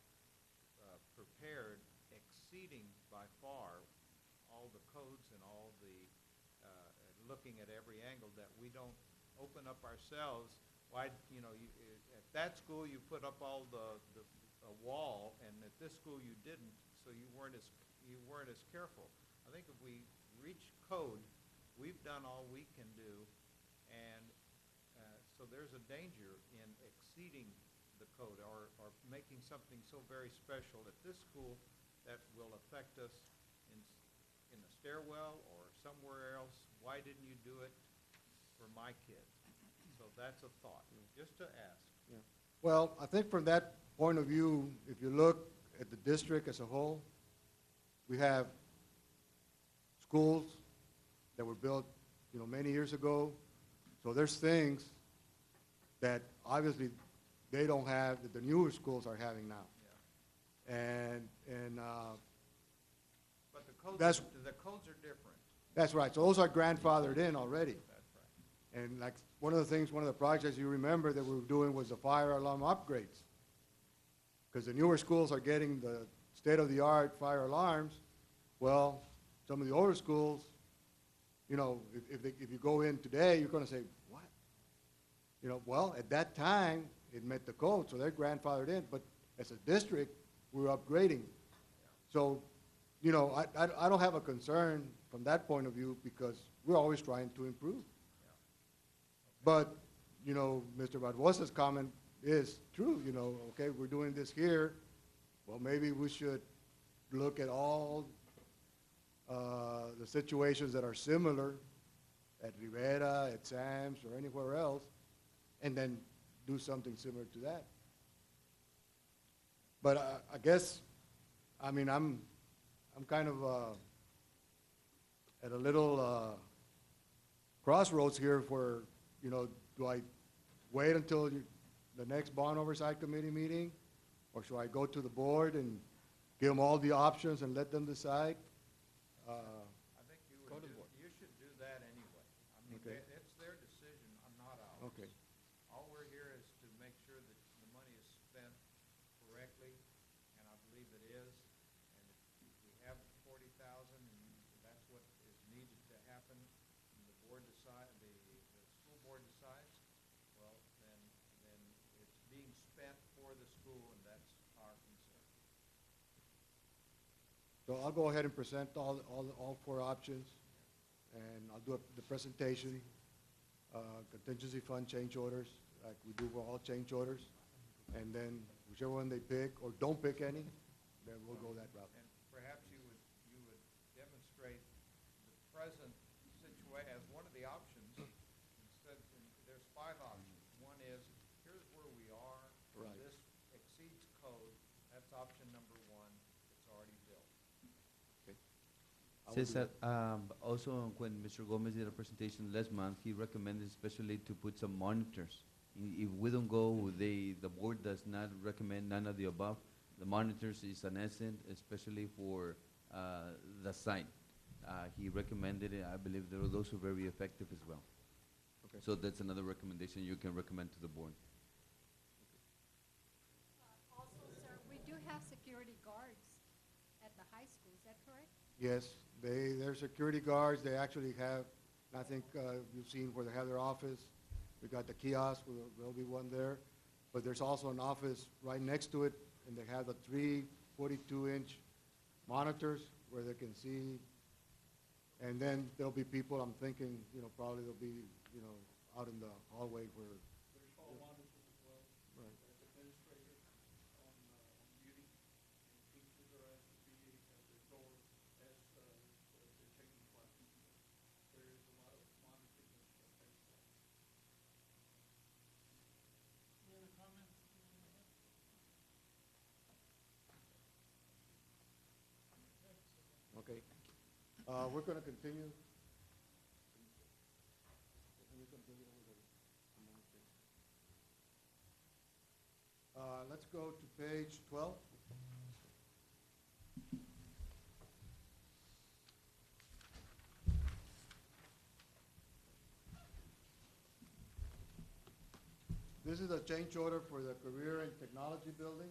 prepared exceeding by far all the codes and all the looking at every angle, that we don't open up ourselves? Why, you know, at that school you put up all the wall, and at this school you didn't, so you weren't as careful. I think if we reach code, we've done all we can do, and so there's a danger in exceeding the code or making something so very special at this school that will affect us in a stairwell or somewhere else. Why didn't you do it for my kids? So that's a thought, just to ask. Yeah. Well, I think from that point of view, if you look at the district as a whole, we have schools that were built, you know, many years ago. So there's things that obviously they don't have that the newer schools are having now. Yeah. And But the codes are different. that's right. So those are grandfathered in already. That's right. And like one of the projects you remember that we were doing was the fire alarm upgrades. Because the newer schools are getting the state-of-the-art fire alarms. Well, some of the older schools, you know, if you go in today, you're going to say, what? You know, well, at that time, it met the code, so they're grandfathered in. But as a district, we're upgrading. So, you know, I don't have a concern from that point of view because we're always trying to improve. But, you know, Mr. Barbosa's comment is true, you know, okay, we're doing this here. Well, maybe we should look at all the situations that are similar at Rivera, at Sam's, or anywhere else, and then do something similar to that. But I guess, I mean, I'm kind of at a little crossroads here for, you know, do I wait until the next bond oversight committee meeting, or should I go to the board and give them all the options and let them decide? I think you should do that anyway. I mean, Okay. it's their decision, not ours. Okay. All we're here is to make sure that the money is spent correctly, and I believe it is. And if we have 40,000, and that's what is needed to happen, and the board the school board decides, well, then it's being spent for the school, and that's our concern. So I'll go ahead and present all 4 options, and I'll do the presentation, contingency fund change orders, like we do for all change orders, and then whichever one they pick, or don't pick any, then we'll go that route. And perhaps you would demonstrate the present situation as one of the options. Instead, there's 5 options. One is, here's where we are. Right. This exceeds code. That's option number 1. It's already built. I will do Cesar, also when Mr. Gomez did a presentation last month, he recommended especially to put some monitors. If we don't go, the board does not recommend none of the above. The monitors is an asset, especially for the site. He recommended it. I believe those are very effective as well. Okay. So that's another recommendation you can recommend to the board. Also, sir, we do have security guards at the high school, is that correct? Yes, they're security guards. They actually have, I think you've seen where they have their office. We got the kiosk, there'll be one there. but there's also an office right next to it, and they have the three 42-inch monitors where they can see. And then there'll be people, I'm thinking, probably they'll be, out in the hallway where. There's hall monitors as well. Right. There's administrators on duty, and teachers are asked to be at their door as they're taking classes. There is a lot of monitoring that takes place. Any other comments? Okay. We're going to continue. Let's go to page 12. This is a change order for the Career and Technology Building.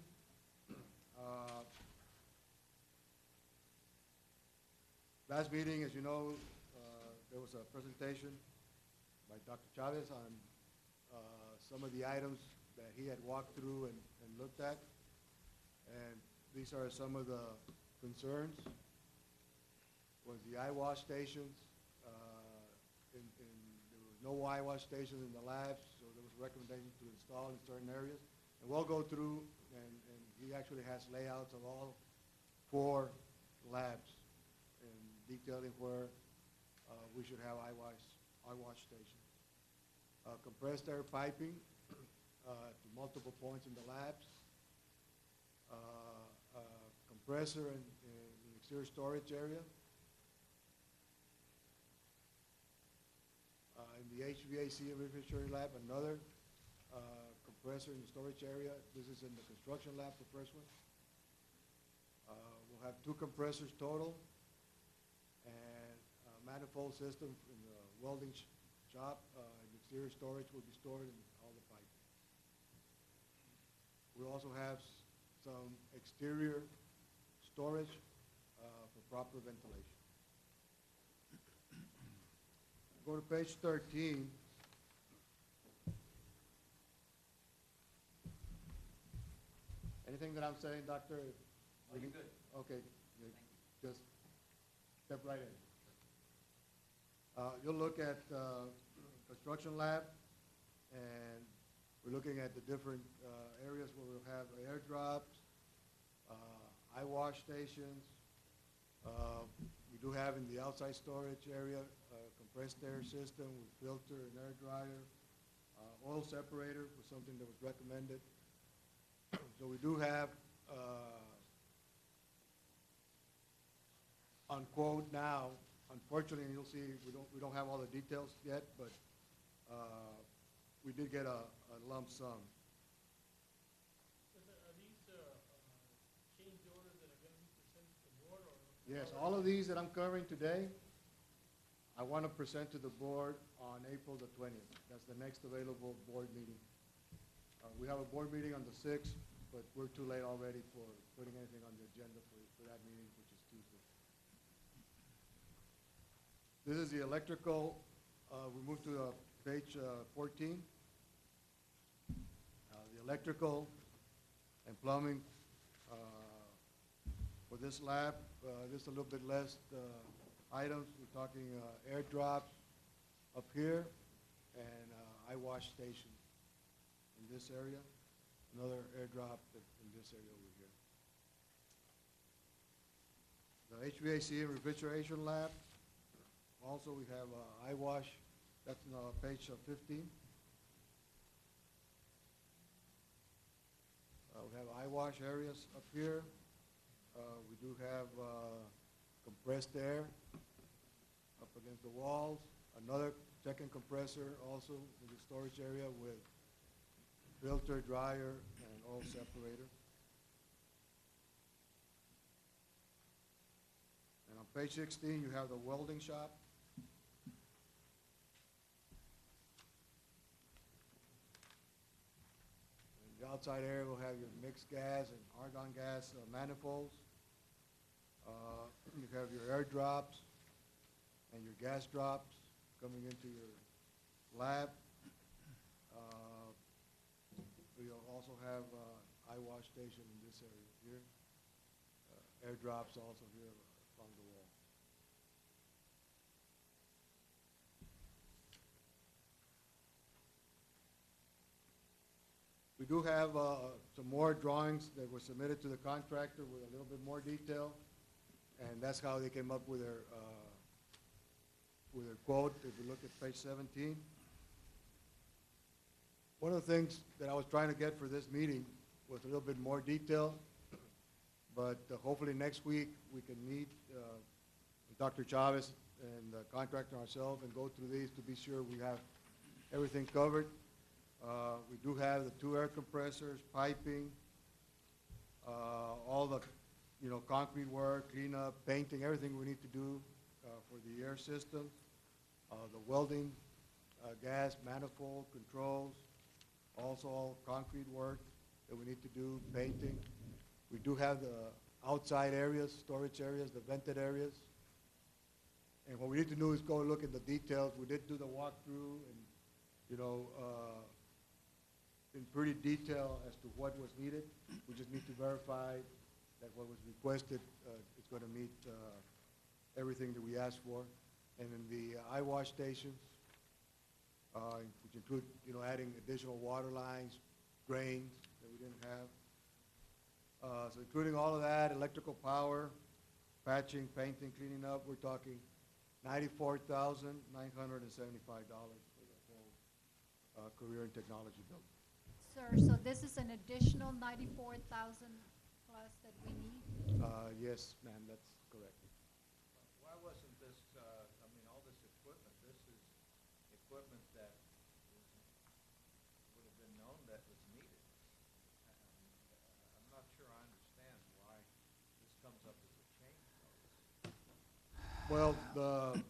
Last meeting, as you know, there was a presentation by Dr. Chavez on some of the items that he had walked through and looked at. And these are some of the concerns. Was the eye wash stations. There was no eye wash stations in the labs, so there was a recommendation to install in certain areas. And we'll go through, and he actually has layouts of all 4 labs and detailing where we should have eye wash stations. Compressed air piping to multiple points in the labs. Compressor in the exterior storage area. In the HVAC and refrigerator lab, another compressor in the storage area. This is in the construction lab, the first one. We'll have 2 compressors total, and a manifold system in the welding shop. The exterior storage will be stored in all the piping. We also have some exterior storage for proper ventilation. Go to page 13. Anything that I'm saying, Doctor? Oh, you're good. Okay, just step right in. You'll look at construction lab, and we're looking at the different areas where we'll have air drops, eye wash stations. We do have in the outside storage area a compressed air system with filter and air dryer, oil separator was something that was recommended. So we do have on quote now. Unfortunately, you'll see we don't have all the details yet, but we did get a lump sum. Are these change orders that are going to be presented to the board, or? Yes, all of these that I'm covering today, I want to present to the board on April the 20th. That's the next available board meeting. We have a board meeting on the 6th, but we're too late already for putting anything on the agenda for that meeting, which is Tuesday. This is the electrical. We move to page 14. The electrical and plumbing for this lab, just a little bit less items. We're talking air drops up here and eye wash station in this area. Another air drop in this area over here. The HVAC and refrigeration lab. Also, we have eye wash. That's on page 15. We have eye wash areas up here. We do have compressed air up against the walls. Another second compressor also in the storage area with filter, dryer, and oil separator. And on page 16, you have the welding shop. In the outside area will have your mixed gas and argon gas manifolds. You have your air drops and your gas drops coming into your lab. We also have eye wash station in this area here. Air drops also here along the wall. We do have some more drawings that were submitted to the contractor with a little bit more detail, and that's how they came up with their quote. If you look at page 17, one of the things that I was trying to get for this meeting was a little bit more detail, but hopefully next week we can meet Dr. Chavez and the contractor and ourselves and go through these to be sure we have everything covered. We do have the 2 air compressors, piping, all the, concrete work, cleanup, painting, everything we need to do for the air system, the welding, gas manifold controls, also all concrete work that we need to do, painting. We do have the outside areas, storage areas, the vented areas. And what we need to do is go look at the details. We did do the walkthrough and, in pretty detail as to what was needed. We just need to verify that what was requested is going to meet everything that we asked for. And then the eye wash stations, which include, adding additional water lines, drains that we didn't have. So including all of that, electrical power, patching, painting, cleaning up, we're talking $94,975 for the whole career and technology building. Sir, so this is an additional 94,000 plus that we need? Yes, ma'am, that's correct. Why wasn't this, all this equipment, this is equipment that would have been known that was needed. I'm not sure I understand why this comes up as a change notice. Well,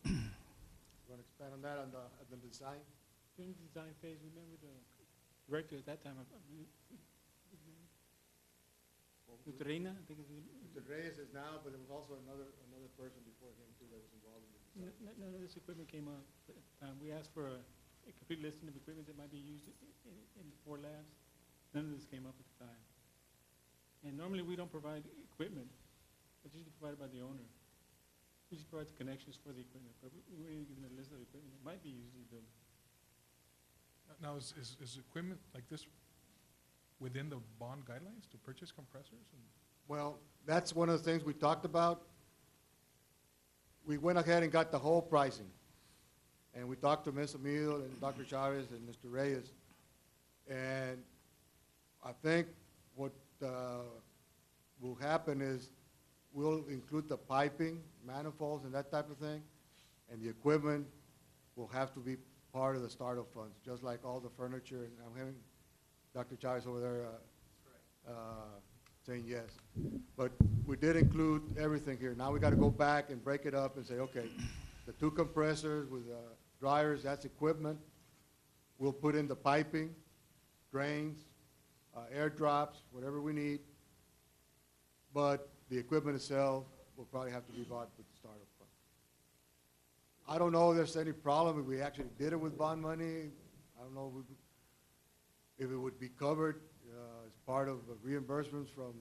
you want to expand on that, on the design? During the design phase, remember the director at that time, Mr. Reina, I think it's Mr. Reyes is now, but there was also another person before him too that was involved in the design. none of this equipment came up. We asked for a complete listing of equipment that might be used in the 4 labs. None of this came up at the time. And normally we don't provide equipment. It's usually provided by the owner. We just provide the connections for the equipment, but we weren't even given a list of equipment that might be used in the building. Now, is equipment like this within the bond guidelines to purchase compressors? Well, that's one of the things we talked about. We went ahead and got the whole pricing. And we talked to Ms. Emil and Dr. Chavez and Mr. Reyes. And I think what will happen is we'll include the piping, manifolds, and that type of thing. And the equipment will have to be part of the startup funds, just like all the furniture. And I'm having Dr. Chavez over there saying yes. But we did include everything here. Now we got to go back and break it up and say, okay, the 2 compressors with dryers, that's equipment. We'll put in the piping, drains, air drops, whatever we need. But the equipment itself will probably have to be bought with the startup fund. I don't know if there's any problem if we actually did it with bond money. I don't know if it would be covered as part of reimbursements from,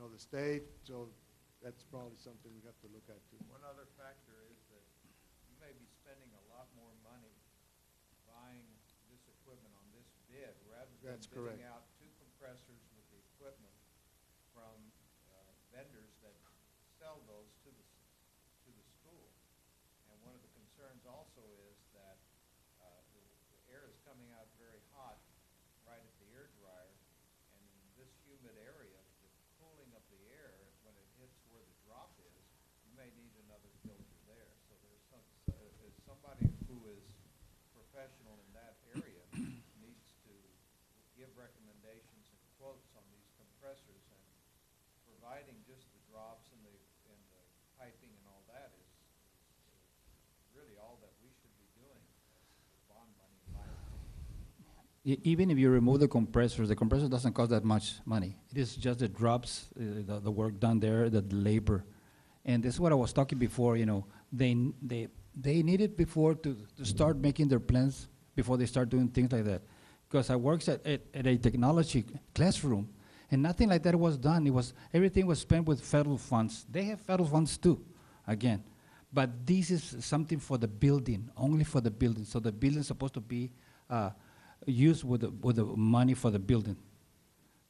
the state. So that's probably something we have to look at too. One other factor is that you may be spending a lot more money buying this equipment on this bid rather than That's correct. bidding out 2 compressors with the equipment from vendors that sell those to the school. And one of the concerns also is that the air is coming out very hot right at the air dryer, and in this humid area, the cooling of the air, when it hits where the drop is, you may need another filter there. So there's somebody who is professional in that area needs to give recommendations and quotes on these compressors, and providing just the drops and the piping and all that is really all that we should be doing with bond money, in my opinion. Even if you remove the compressor doesn't cost that much money. It is just the drops, the work done there, the labor. And this is what I was talking before, they need it before to start making their plans before they start doing things like that. because I works at a technology classroom, and nothing like that was done. Everything was spent with federal funds. They have federal funds too, again. But this is something for the building, only for the building. So the building is supposed to be used with the money for the building,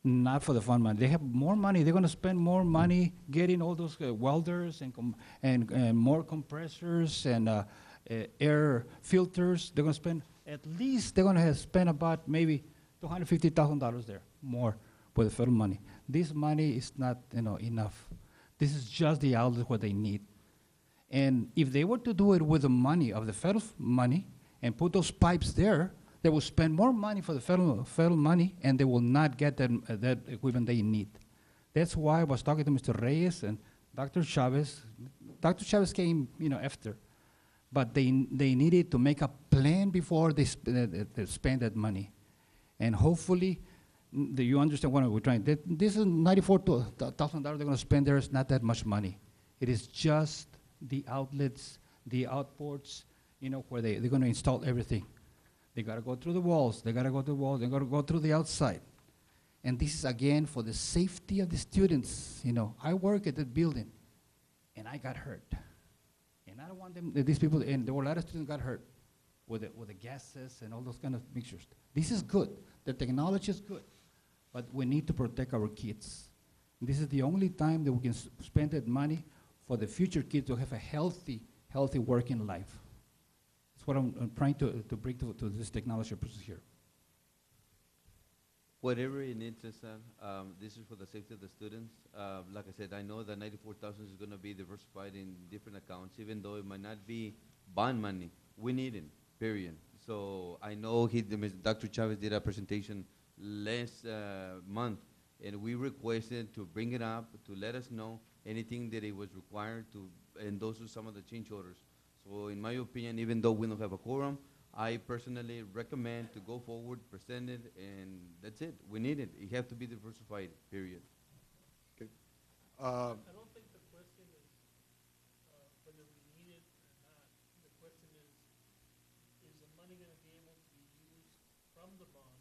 not for the fund money. They have more money. They're going to spend more money getting all those welders and more compressors and air filters. They're going to spend at least spend about maybe $250,000 there more with the federal money. This money is not enough. This is just the outlet what they need. And if they were to do it with the money of the federal money and put those pipes there, they will spend more money for the federal money, and they will not get that equipment they need. That's why I was talking to Mr. Reyes and Dr. Chavez. Dr. Chavez came, after, but they needed to make a plan before they spend that money, and hopefully, you understand what we're trying. This is $94,000 they're going to spend. There is not that much money. It is just the outlets, the outports, where they're going to install everything. They got to go through the walls. They got to go through the walls. They got to go through the outside. And this is, again, for the safety of the students. I work at that building, and I got hurt. And I don't want these people, and there were a lot of students got hurt with the gases and all those kind of mixtures. This is good. The technology is good. But we need to protect our kids. And this is the only time that we can spend that money for the future kids to have a healthy working life. That's what I'm trying to bring to this technology process here. Whatever it needs, this is for the safety of the students. Like I said, I know that 94,000 is going to be diversified in different accounts, even though it might not be bond money. We need it, period. So I know Dr. Chavez did a presentation last month, and we requested to bring it up, to let us know anything that it was required to, and those are some of the change orders. So in my opinion, even though we don't have a quorum, I personally recommend to go forward, present it, and that's it. We need it. It has to be diversified, period. Okay. I don't think the question is whether we need it or not. The question is the money going to be able to be used from the bond?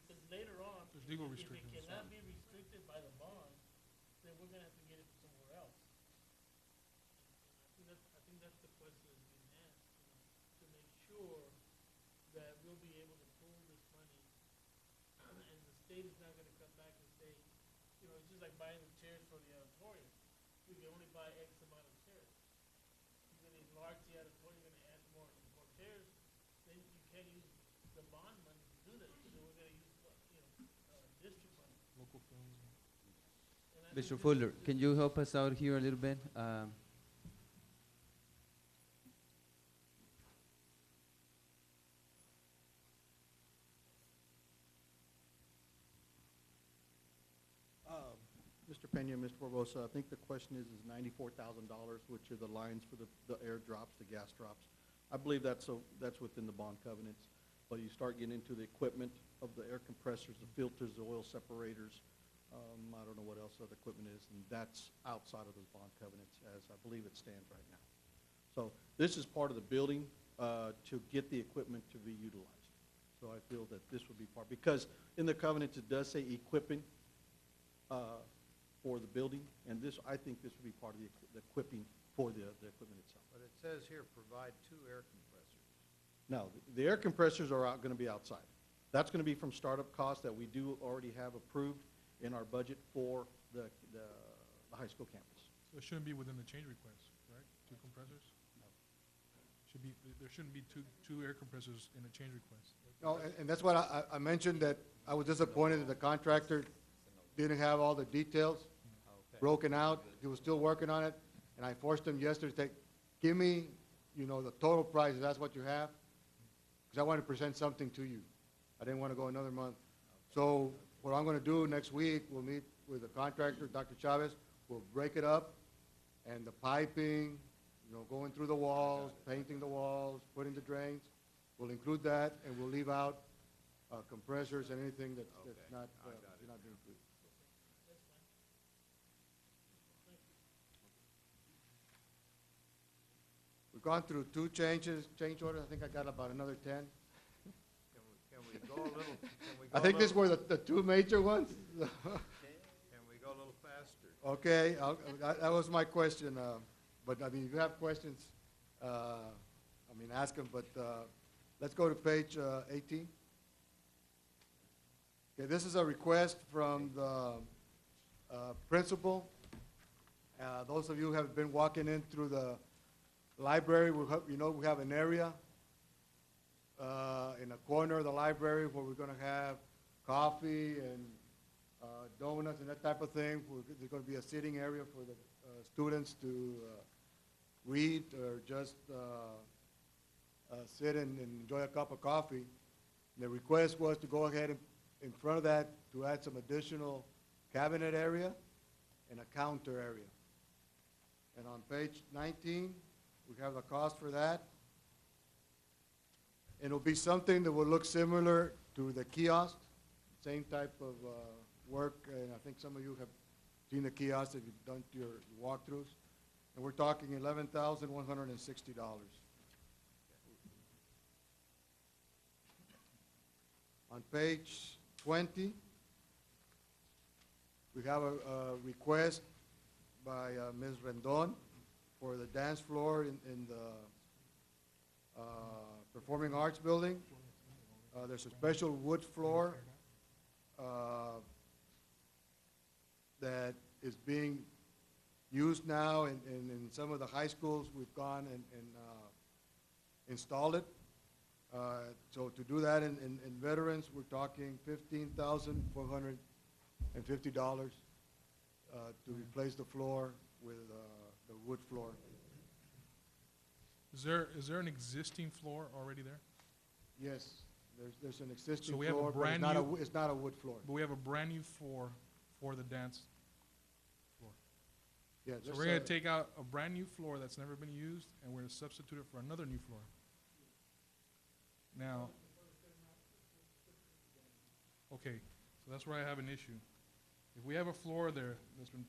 Because later on, There's legal if it restrictions. cannot be restricted by the bond, then we're going to have to get it somewhere else. I think that's the question that's being asked, to make sure that we'll be able to pool this money, and the state is not going to come back and say, it's just like buying the chairs for the auditorium. We can only buy X amount of chairs. You're going to enlarge the auditorium, you're going to add more chairs, then you can't use the bond money to do that. So we're going to use, district money. Local funds. And I Mr. think Fuller, can you help us out here a little bit? Mr. Peña, Mr. Barbosa, I think the question is $94,000, which are the lines for the air drops, the gas drops. I believe that's within the bond covenants. But you start getting into the equipment of the air compressors, the filters, the oil separators. I don't know what else that equipment is, and that's outside of those bond covenants, as I believe it stands right now. So this is part of the building to get the equipment to be utilized. So I feel that this would be part, because in the covenants it does say equipping for the building, and I think this would be part of the equipping for the equipment itself. But it says here, provide 2 air compressors. No, the air compressors are going to be outside. That's going to be from startup costs that we do already have approved in our budget for the high school campus. So it shouldn't be within the change request, right? 2 compressors? No. There shouldn't be two air compressors in a change request. No, and that's what I mentioned, that I was disappointed that the contractor didn't have all the details broken out. He was still working on it, and I forced him yesterday to say, give me, the total price, if that's what you have, because I want to present something to you. I didn't want to go another month. So what I'm going to do next week, we'll meet with the contractor, Dr. Chavez. We'll break it up, and the piping, going through the walls, painting the walls, putting the drains, we'll include that, and we'll leave out compressors and anything that's not being included. We've gone through 2 change orders. I think I got about another 10. Can we we go a little, I think these were the two major ones. Can we go a little faster? Okay, that was my question, but I mean, if you have questions, I mean, ask them, but let's go to page 18. Okay, this is a request from the principal. Those of you who have been walking in through the library, you know we have an area in a corner of the library where we're going to have coffee and donuts and that type of thing. There's going to be a sitting area for the students to read or just sit and enjoy a cup of coffee. The request was to go ahead and in front of that to add some additional cabinet area and a counter area. And on page 19, we have the cost for that. And it'll be something that will look similar to the kiosk, same type of work, and I think some of you have seen the kiosk if you've done your walkthroughs. And we're talking $11,160. On page 20, we have a request by Ms. Rendon for the dance floor in the Performing Arts Building. There's a special wood floor that is being used now in some of the high schools. We've gone and installed it. So to do that in veterans, we're talking $15,450 to replace the floor with the wood floor. Is there an existing floor already there? Yes, there's an existing So we have a floor, but brand new- it's not a wood floor. But we have a brand new floor for the dance floor. Yeah, So there's we're gonna a- take out a brand new floor that's never been used, and we're gonna substitute it for another new floor. Now, okay, so that's where I have an issue. If we have a floor there that's been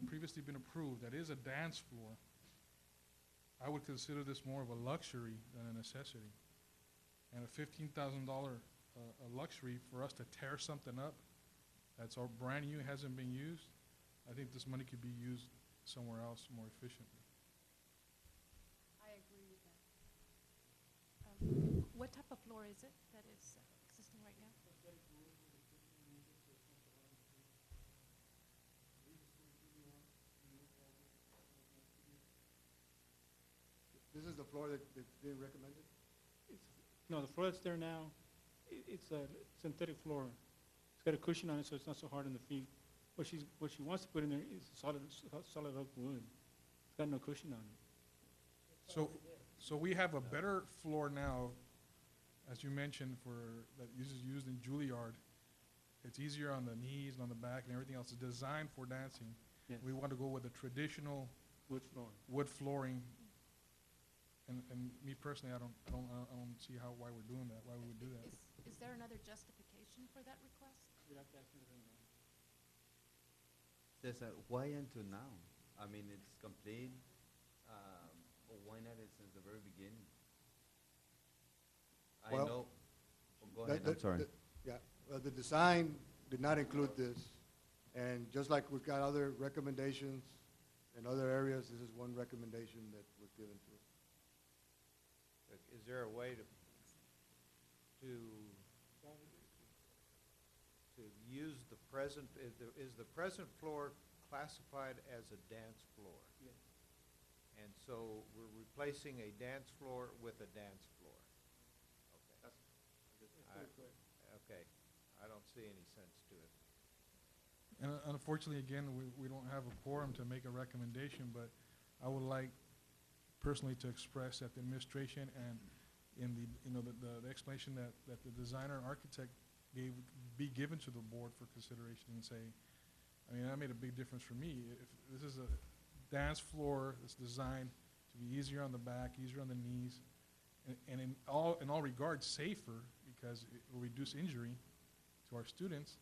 previously been approved, that is a dance floor, I would consider this more of a luxury than a necessity. And a $15,000 a luxury for us to tear something up that's all brand new, hasn't been used, I think this money could be used somewhere else more efficiently. I agree with that. What type of floor is it that is existing right now? This is the floor that's being recommended? No, the floor that's there now, it's a synthetic floor. It's got a cushion on it, so it's not so hard on the feet. What she wants to put in there is solid oak wood. It's got no cushion on it. So we have a better floor now, as you mentioned, that is used in Juilliard. It's easier on the knees and on the back and everything else. It's designed for dancing. Yes. We want to go with a traditional Wood floor. wood flooring. And me personally, I don't see why we're doing that. Why we would do that? Is there another justification for that request? Cesar, why until now? I mean, it's complete. But why not it since the very beginning? I Well, know. Oh, go ahead. I'm sorry. The design did not include this. And just like we've got other recommendations in other areas, this is one recommendation that was given to us. Is there a way to use the present, is the present floor classified as a dance floor? Yes. And so we're replacing a dance floor with a dance floor? Okay. Okay, I don't see any sense to it. And unfortunately, again, we don't have a quorum to make a recommendation, but I would like personally to express that the administration and in the explanation that the designer and architect be given to the board for consideration and say, I mean, that made a big difference for me. If this is a dance floor that's designed to be easier on the back, easier on the knees, and in all regards safer because it will reduce injury to our students,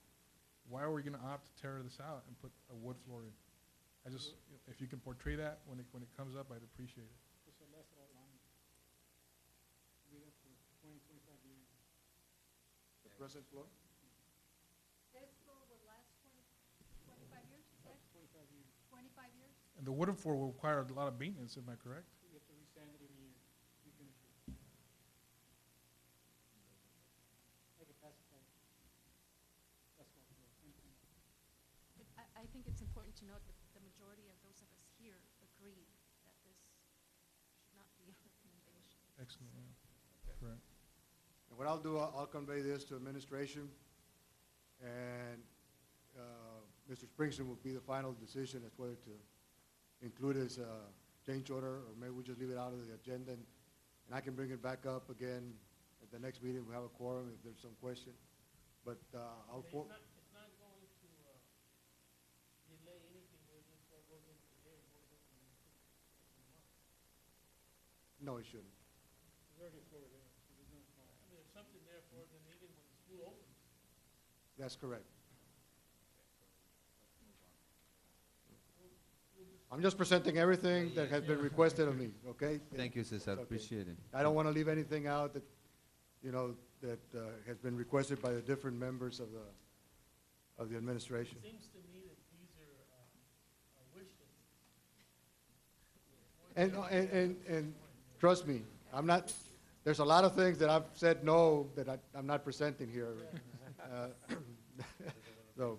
why are we going to opt to tear this out and put a wood floor in? I just, if you can portray that when it comes up, I'd appreciate it. This will last a lot longer. Be there for 20, 25 years. President Flor? This school will last 25 years, is that? 25 years. 25 years? And the wooden floor will require a lot of maintenance, am I correct? You have to resand it every year, refinish it. Like a pass it. That's what we're thinking. I think it's important to note that the majority of those of us here agree that this should not be a recommendation. Excellent, yeah. Correct. And what I'll do, I'll convey this to administration, and Mr. Springston will be the final decision as whether to include it as a change order, or maybe we just leave it out of the agenda, and I can bring it back up again at the next meeting. We have a quorum if there's some question. But I'll, It's not going to delay anything where this goes into the air, goes into the month. no, it shouldn't. There's already a floor there, so there's no problem. I mean, there's something there for them needed when the school opens. That's correct. I'm just presenting everything that has been requested of me, okay? Thank you, Cesar, Okay. appreciate it. I don't want to leave anything out that, you know, that has been requested by the different members of the administration. It seems to me that these are wish lists. And trust me, I'm not, there's a lot of things that I've said no that I'm not presenting here. So,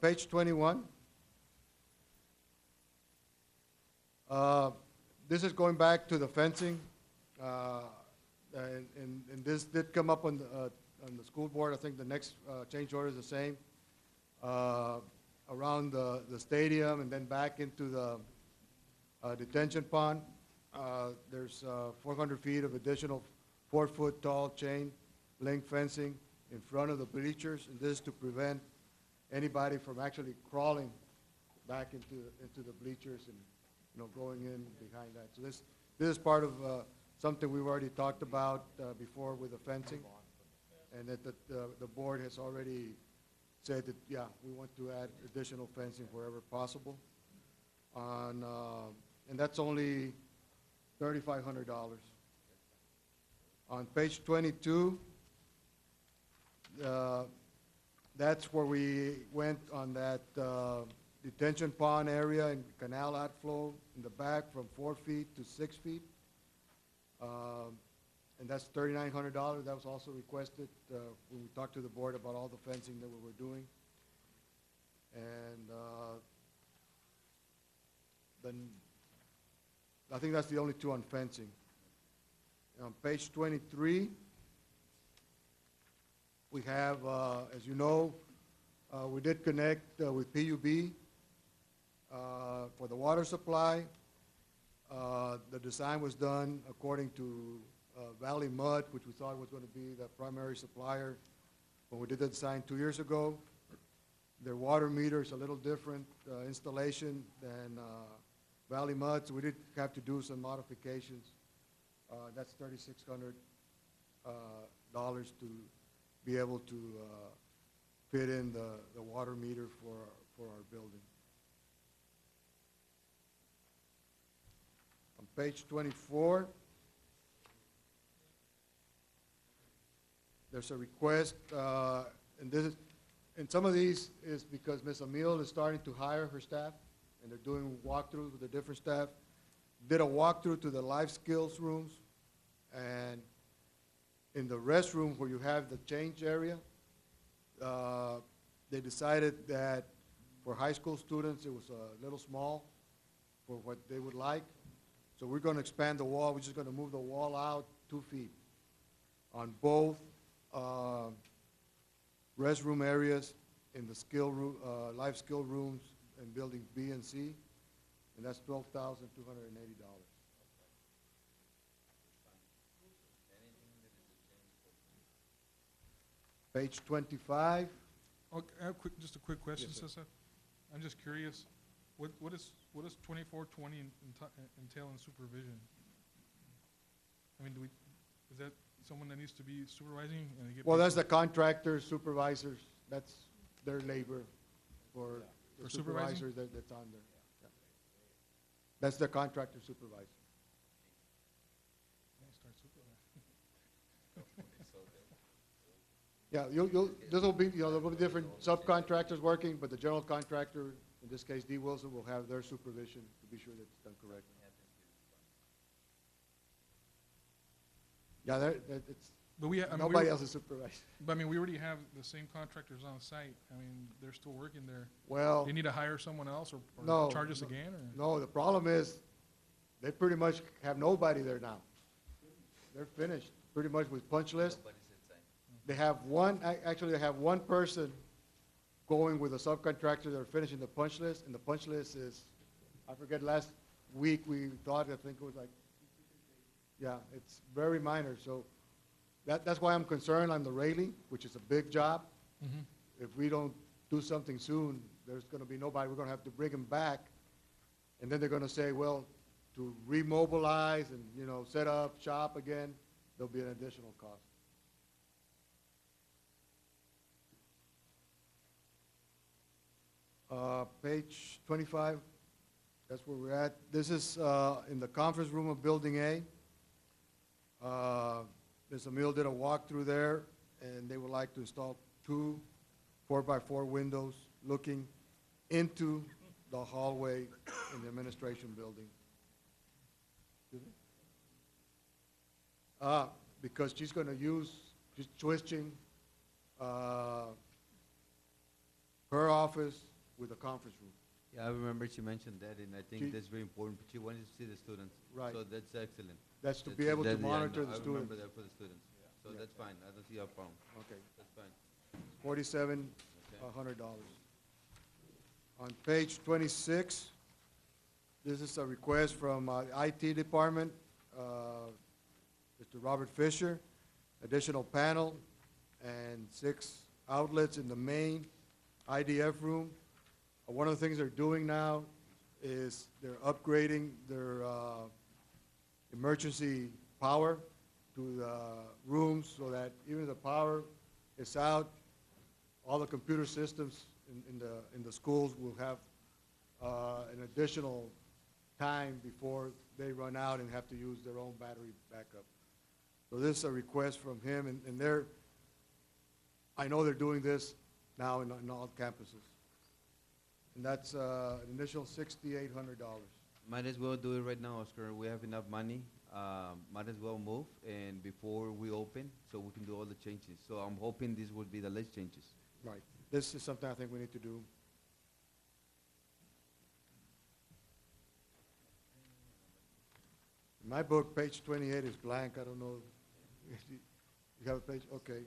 page 21. This is going back to the fencing, and this did come up on the school board. I think the next change order is the same. Around the stadium and then back into the detention pond. There's 400 feet of additional 4-foot tall chain link fencing in front of the bleachers, and this is to prevent anybody from actually crawling back into the bleachers and, you know, going in behind that. So this is part of something we've already talked about before with the fencing, and that the board has already said that, yeah, we want to add additional fencing wherever possible. And that's only $3,500. On page 22, that's where we went on that detention pond area and canal outflow in the back from 4 feet to 6 feet. And that's $3,900. That was also requested when we talked to the board about all the fencing that we were doing. And then I think that's the only two on fencing. On page 23, we have, as you know, we did connect with PUB for the water supply. The design was done according to Valley Mud, which we thought was going to be the primary supplier when we did the design 2 years ago. Their water meter is a little different installation than Valley Mud, so we did have to do some modifications. That's $3,600 to be able to fit in the water meter for our building. On page 24, there's a request, and some of these is because Ms. Emil is starting to hire her staff, and they're doing walkthroughs with the different staff. Did a walkthrough to the life skills rooms, and in the restroom where you have the change area, they decided that for high school students it was a little small for what they would like. So we're going to expand the wall. We're just going to move the wall out 2 feet on both restroom areas in the skill room, life skill rooms in buildings B and C, and that's $12,280. Page 25. Okay, I have just a quick question, Yes, sir. Cesar. I'm just curious, what does 2420 entail in supervision? I mean, is that someone that needs to be supervising and they get Well, paid that's the contractors, supervisors, that's their labor for the For supervising? supervisor that's on there. Yeah. That's the contractor supervisor. Yeah, start supervising. Yeah, this will be, there will be different subcontractors working, but the general contractor, in this case, D. Wilson, will have their supervision to be sure that it's done correctly. Yeah, it's, But we, I mean, nobody else is supervised. But I mean, we already have the same contractors on site. I mean, they're still working there. Well, They need to hire someone else or no. charge us again, or? No, the problem is, they pretty much have nobody there now. They're finished, pretty much with punch list. They have one, actually, they have one person going with a subcontractor, they're finishing the punch list, and the punch list is, I forget, last week we thought, I think it was like, yeah, it's very minor, so that's why I'm concerned on the railing, which is a big job. Mhm. If we don't do something soon, there's gonna be nobody, we're gonna have to bring them back, and then they're gonna say, well, to remobilize and, set up shop again, there'll be an additional cost. Page 25, that's where we're at. This is in the conference room of Building A. Ms. Emil did a walkthrough there, and they would like to install 2 4x4 windows looking into the hallway in the administration building. Excuse me? Because she's going to use, she's switching her office with the conference room. Yeah, I remember she mentioned that, and I She- think that's very important, but she wanted to see the students. Right. So that's excellent. That's to be able to yeah, I monitor know. the I remember students. that for the students. So Yeah. that's fine, I don't see a problem. Okay. That's fine. $4,700. On page 26, this is a request from IT department, Mr. Robert Fisher, additional panel and 6 outlets in the main IDF room. One of the things they're doing now is they're upgrading their emergency power to the rooms so that even if the power is out, all the computer systems in the schools will have an additional time before they run out and have to use their own battery backup. So this is a request from him, and I know they're doing this now in all campuses. And that's an initial $6,800. Might as well do it right now, Oscar, we have enough money, might as well move, and before we open, so we can do all the changes. So I'm hoping this will be the last changes. Right. This is something I think we need to do. In my book, page 28 is blank. I don't know. You have a page? Okay.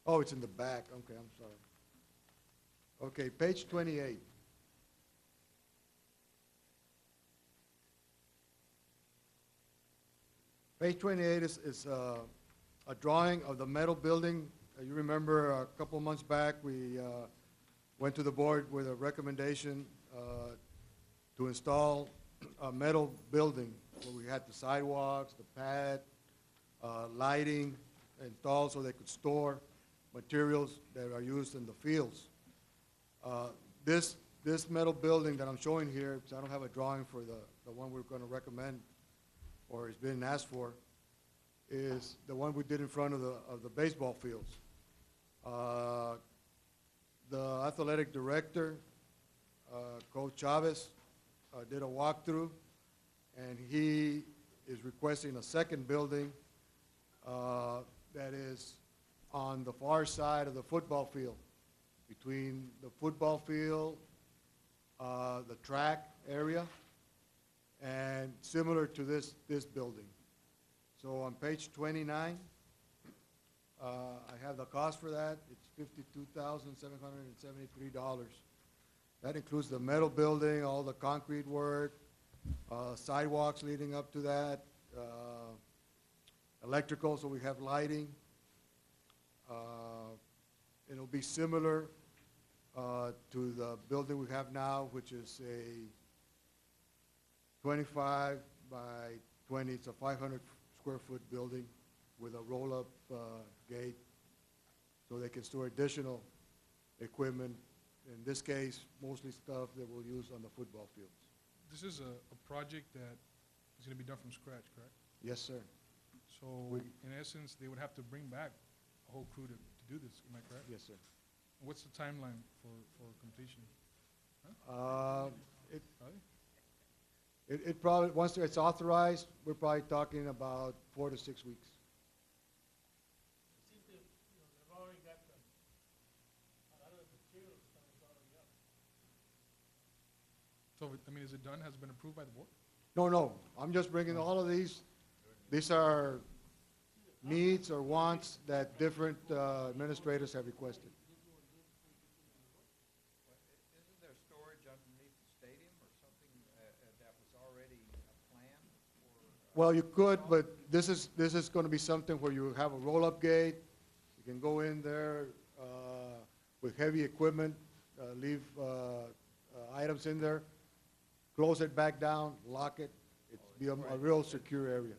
Oh, it's in the back. Okay, I'm sorry. Okay, page 28. Page 28 is a drawing of the metal building. You remember a couple of months back, we went to the board with a recommendation to install a metal building where we had the sidewalks, the pad, lighting installed so they could store materials that are used in the fields. This metal building that I'm showing here, because I don't have a drawing for the one we're going to recommend or is being asked for, is the one we did in front of the baseball fields. The athletic director, Coach Chavez, did a walkthrough, and he is requesting a second building that is on the far side of the football field, between the football field, the track area, and similar to this building. So on page 29, I have the cost for that. It's $52,773. That includes the metal building, all the concrete work, sidewalks leading up to that, electrical, so we have lighting. It'll be similar to the building we have now, which is a 25 by 20. It's a 500 square foot building with a roll-up gate, so they can store additional equipment. In this case, mostly stuff that we'll use on the football fields. This is a project that is going to be done from scratch, correct? Yes, sir. So, in essence, they would have to bring back a whole crew to do this, am I correct? Yes, sir. What's the timeline for completion? It, Probably? it probably, once it's authorized, we're probably talking about 4 to 6 weeks. It seems to, they've already got a lot of the materials already up. So, I mean, is it done? Has it been approved by the board? No, no, I'm just bringing all of these. These are needs or wants that different administrators have requested. Isn't there storage underneath the stadium or something that was already planned for? Well, you could, but this is going to be something where you have a roll-up gate. You can go in there with heavy equipment, leave items in there, close it back down, lock it. It's be a real secure area.